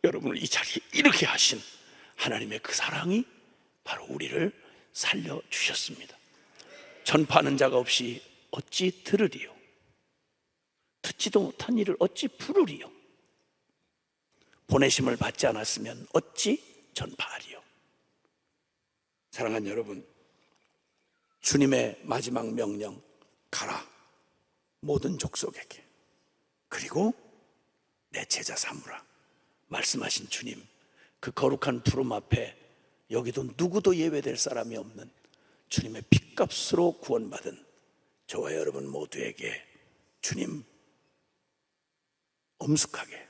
여러분을 이 자리에 이렇게 하신 하나님의 그 사랑이 바로 우리를 살려주셨습니다. 전파하는 자가 없이 어찌 들으리요? 듣지도 못한 일을 어찌 부르리요? 보내심을 받지 않았으면 어찌 전파하리요? 사랑하는 여러분, 주님의 마지막 명령, 가라 모든 족속에게, 그리고 내 제자 삼으라 말씀하신 주님, 그 거룩한 부름 앞에 여기도 누구도 예외될 사람이 없는 주님의 핏값으로 구원받은 저와 여러분 모두에게 주님 엄숙하게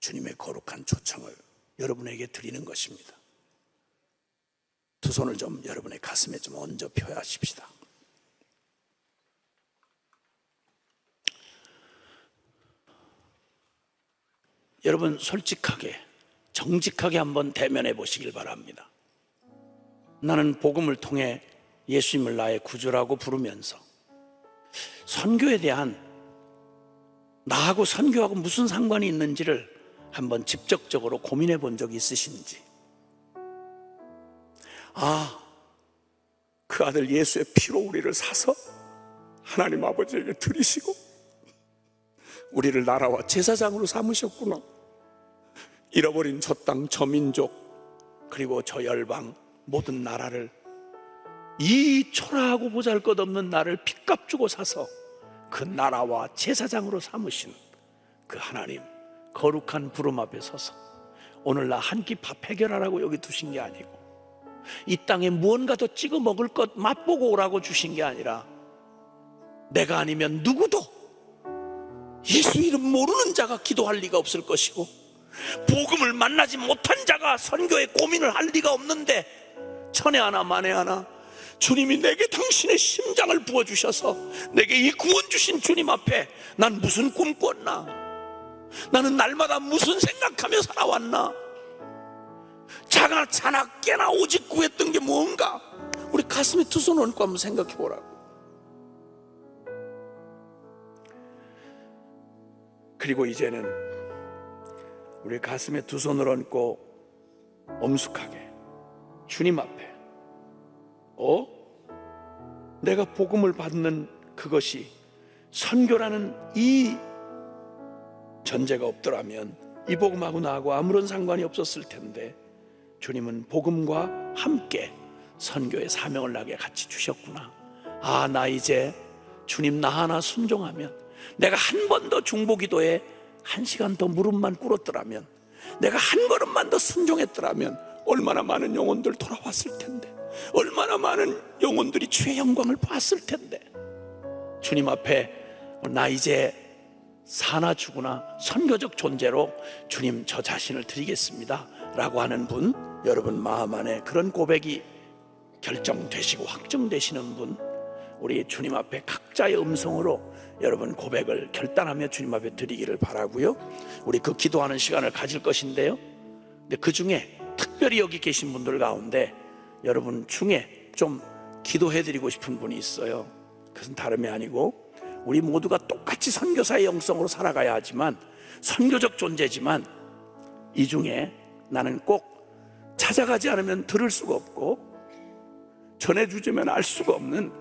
주님의 거룩한 초청을 여러분에게 드리는 것입니다. 두 손을 좀 여러분의 가슴에 좀 얹어 펴야십시다. 여러분 솔직하게 정직하게 한번 대면해 보시길 바랍니다. 나는 복음을 통해 예수님을 나의 구주라고 부르면서 선교에 대한, 나하고 선교하고 무슨 상관이 있는지를 한번 직접적으로 고민해 본 적이 있으신지, 그 아들 예수의 피로 우리를 사서 하나님 아버지에게 드리시고 우리를 나라와 제사장으로 삼으셨구나. 잃어버린 저 땅, 저 민족, 그리고 저 열방 모든 나라를, 이 초라하고 보잘것없는 나를 핏값 주고 사서 그 나라와 제사장으로 삼으신 그 하나님 거룩한 부름 앞에 서서 오늘 나 한 끼 밥 해결하라고 여기 두신 게 아니고 이 땅에 무언가 더 찍어 먹을 것 맛보고 오라고 주신 게 아니라 내가 아니면 누구도 예수 이름 모르는 자가 기도할 리가 없을 것이고 복음을 만나지 못한 자가 선교에 고민을 할 리가 없는데 천에 하나 만에 하나 주님이 내게 당신의 심장을 부어주셔서 내게 이 구원 주신 주님 앞에 난 무슨 꿈 꿨나? 나는 날마다 무슨 생각하며 살아왔나? 자나 깨나 오직 구했던 게 뭔가? 우리 가슴에 두 손 얹고 한번 생각해 보라고. 그리고 이제는 우리 가슴에 두 손을 얹고 엄숙하게 주님 앞에 내가 복음을 받는 그것이 선교라는 이 전제가 없더라면 이 복음하고 나하고 아무런 상관이 없었을 텐데 주님은 복음과 함께 선교의 사명을 나에게 같이 주셨구나. 나 이제 주님 나 하나 순종하면, 내가 한 번 더 중보기도에 1시간 더 무릎만 꿇었더라면, 내가 한 걸음만 더 순종했더라면 얼마나 많은 영혼들 돌아왔을 텐데, 얼마나 많은 영혼들이 주의 영광을 봤을 텐데. 주님 앞에 나 이제 사나 죽으나 선교적 존재로 주님 저 자신을 드리겠습니다 라고 하는 분, 여러분 마음 안에 그런 고백이 결정되시고 확정되시는 분, 우리 주님 앞에 각자의 음성으로 여러분 고백을 결단하며 주님 앞에 드리기를 바라고요. 우리 그 기도하는 시간을 가질 것인데요, 근데 그 중에 특별히 여기 계신 분들 가운데 여러분 중에 좀 기도해드리고 싶은 분이 있어요. 그것은 다름이 아니고 우리 모두가 똑같이 선교사의 영성으로 살아가야 하지만, 선교적 존재지만 이 중에 나는 꼭 찾아가지 않으면 들을 수가 없고 전해주자면 알 수가 없는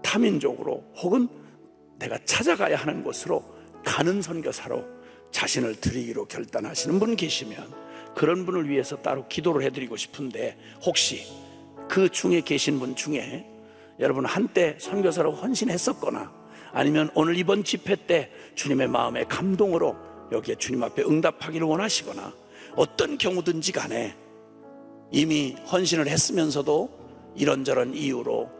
타민족으로, 혹은 내가 찾아가야 하는 곳으로 가는 선교사로 자신을 드리기로 결단하시는 분 계시면 그런 분을 위해서 따로 기도를 해드리고 싶은데, 혹시 그 중에 계신 분 중에 여러분 한때 선교사로 헌신했었거나 아니면 오늘 이번 집회 때 주님의 마음의 감동으로 여기에 주님 앞에 응답하기를 원하시거나, 어떤 경우든지 간에 이미 헌신을 했으면서도 이런저런 이유로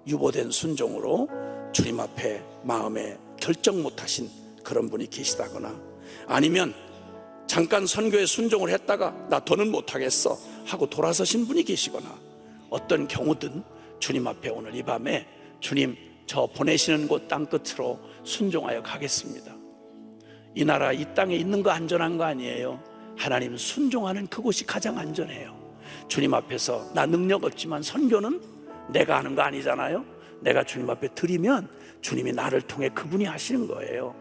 유보된 순종으로 주님 앞에 마음에 결정 못하신 그런 분이 계시다거나, 아니면 잠깐 선교에 순종을 했다가 나 더는 못하겠어 하고 돌아서신 분이 계시거나, 어떤 경우든 주님 앞에 오늘 이 밤에 주님 저 보내시는 곳 땅끝으로 순종하여 가겠습니다. 이 나라 이 땅에 있는 거 안전한 거 아니에요. 하나님 순종하는 그곳이 가장 안전해요. 주님 앞에서 나 능력 없지만 선교는 내가 하는 거 아니잖아요. 내가 주님 앞에 드리면 주님이 나를 통해 그분이 하시는 거예요.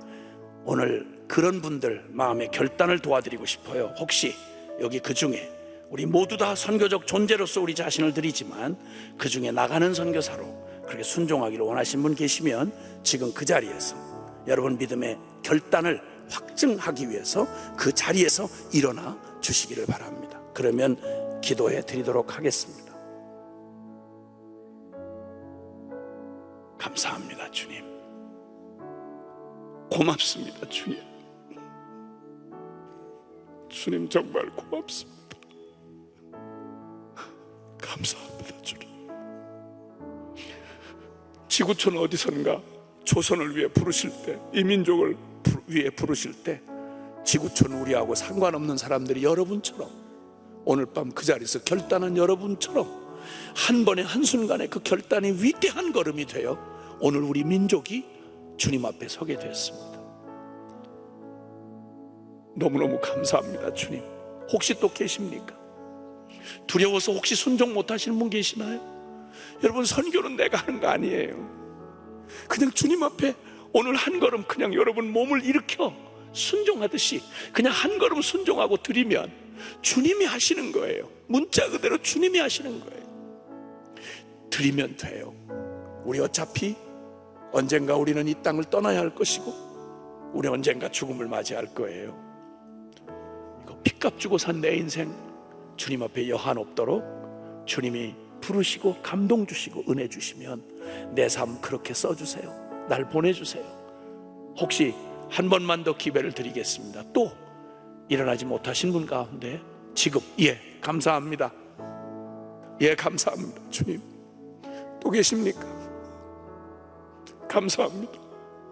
오늘 그런 분들 마음의 결단을 도와드리고 싶어요. 혹시 여기 그 중에 우리 모두 다 선교적 존재로서 우리 자신을 드리지만 그 중에 나가는 선교사로 그렇게 순종하기를 원하신 분 계시면 지금 그 자리에서 여러분 믿음의 결단을 확증하기 위해서 그 자리에서 일어나 주시기를 바랍니다. 그러면 기도해 드리도록 하겠습니다. 감사합니다 주님. 고맙습니다 주님. 주님 정말 고맙습니다. 감사합니다 주님. 지구촌 어디선가 조선을 위해 부르실 때, 이 민족을 위해 부르실 때 지구촌 우리하고 상관없는 사람들이 여러분처럼 오늘 밤 그 자리에서 결단한 여러분처럼 한 번에 한순간에 그 결단이 위대한 걸음이 되어 오늘 우리 민족이 주님 앞에 서게 됐습니다. 너무너무 감사합니다 주님. 혹시 또 계십니까? 두려워서 혹시 순종 못하시는 분 계시나요? 여러분 선교는 내가 하는 거 아니에요. 그냥 주님 앞에 오늘 한 걸음 그냥 여러분 몸을 일으켜 순종하듯이 그냥 한 걸음 순종하고 드리면 주님이 하시는 거예요. 문자 그대로 주님이 하시는 거예요. 드리면 돼요. 우리 어차피 언젠가 우리는 이 땅을 떠나야 할 것이고 우리 언젠가 죽음을 맞이할 거예요. 이거 핏값 주고 산 내 인생 주님 앞에 여한 없도록 주님이 부르시고 감동 주시고 은혜 주시면 내 삶 그렇게 써주세요. 날 보내주세요. 혹시 한 번만 더 기회를 드리겠습니다. 또 일어나지 못하신 분 가운데 지금 감사합니다. 예, 감사합니다. 주님 또 계십니까? 감사합니다.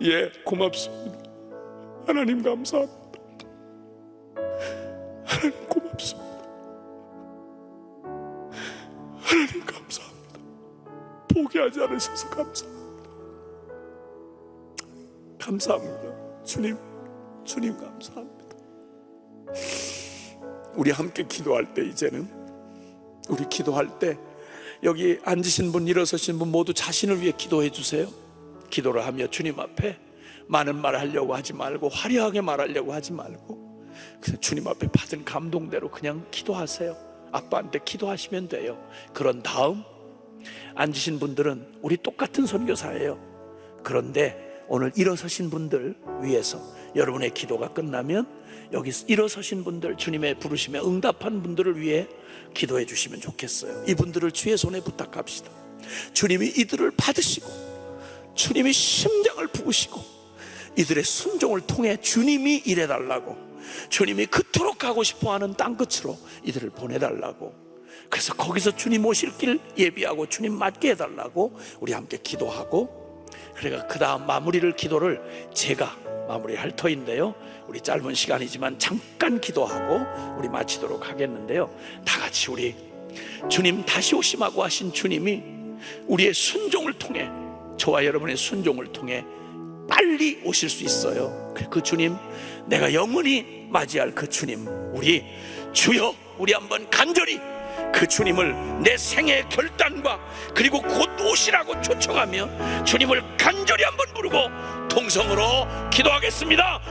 예, 고맙습니다. 하나님 감사합니다. 하나님 고맙습니다. 하나님 감사합니다. 포기하지 않으셔서 감사합니다. 감사합니다. 주님 감사합니다. 우리 함께 기도할 때, 이제는 우리 기도할 때 여기 앉으신 분, 일어서신 분 모두 자신을 위해 기도해 주세요. 기도를 하며 주님 앞에 많은 말 하려고 하지 말고, 화려하게 말하려고 하지 말고, 그냥 주님 앞에 받은 감동대로 그냥 기도하세요. 아빠한테 기도하시면 돼요. 그런 다음 앉으신 분들은 우리 똑같은 선교사예요. 그런데 오늘 일어서신 분들 위해서 여러분의 기도가 끝나면 여기 일어서신 분들, 주님의 부르심에 응답한 분들을 위해 기도해 주시면 좋겠어요. 이분들을 주의 손에 부탁합시다. 주님이 이들을 받으시고, 주님이 심장을 부으시고, 이들의 순종을 통해 주님이 일해달라고, 주님이 그토록 가고 싶어하는 땅끝으로 이들을 보내달라고, 그래서 거기서 주님 오실 길 예비하고 주님 맞게 해달라고 우리 함께 기도하고, 그러니까 그 다음 마무리를, 기도를 제가 마무리할 터인데요, 우리 짧은 시간이지만 잠깐 기도하고 우리 마치도록 하겠는데요, 다 같이 우리 주님 다시 오심하고 하신 주님이 우리의 순종을 통해, 저와 여러분의 순종을 통해 빨리 오실 수 있어요. 그 주님, 내가 영원히 맞이할 그 주님, 우리 주여, 우리 한번 간절히 그 주님을 내 생의 결단과 그리고 곧 오시라고 초청하며 주님을 간절히 한번 부르고 동성으로 기도하겠습니다.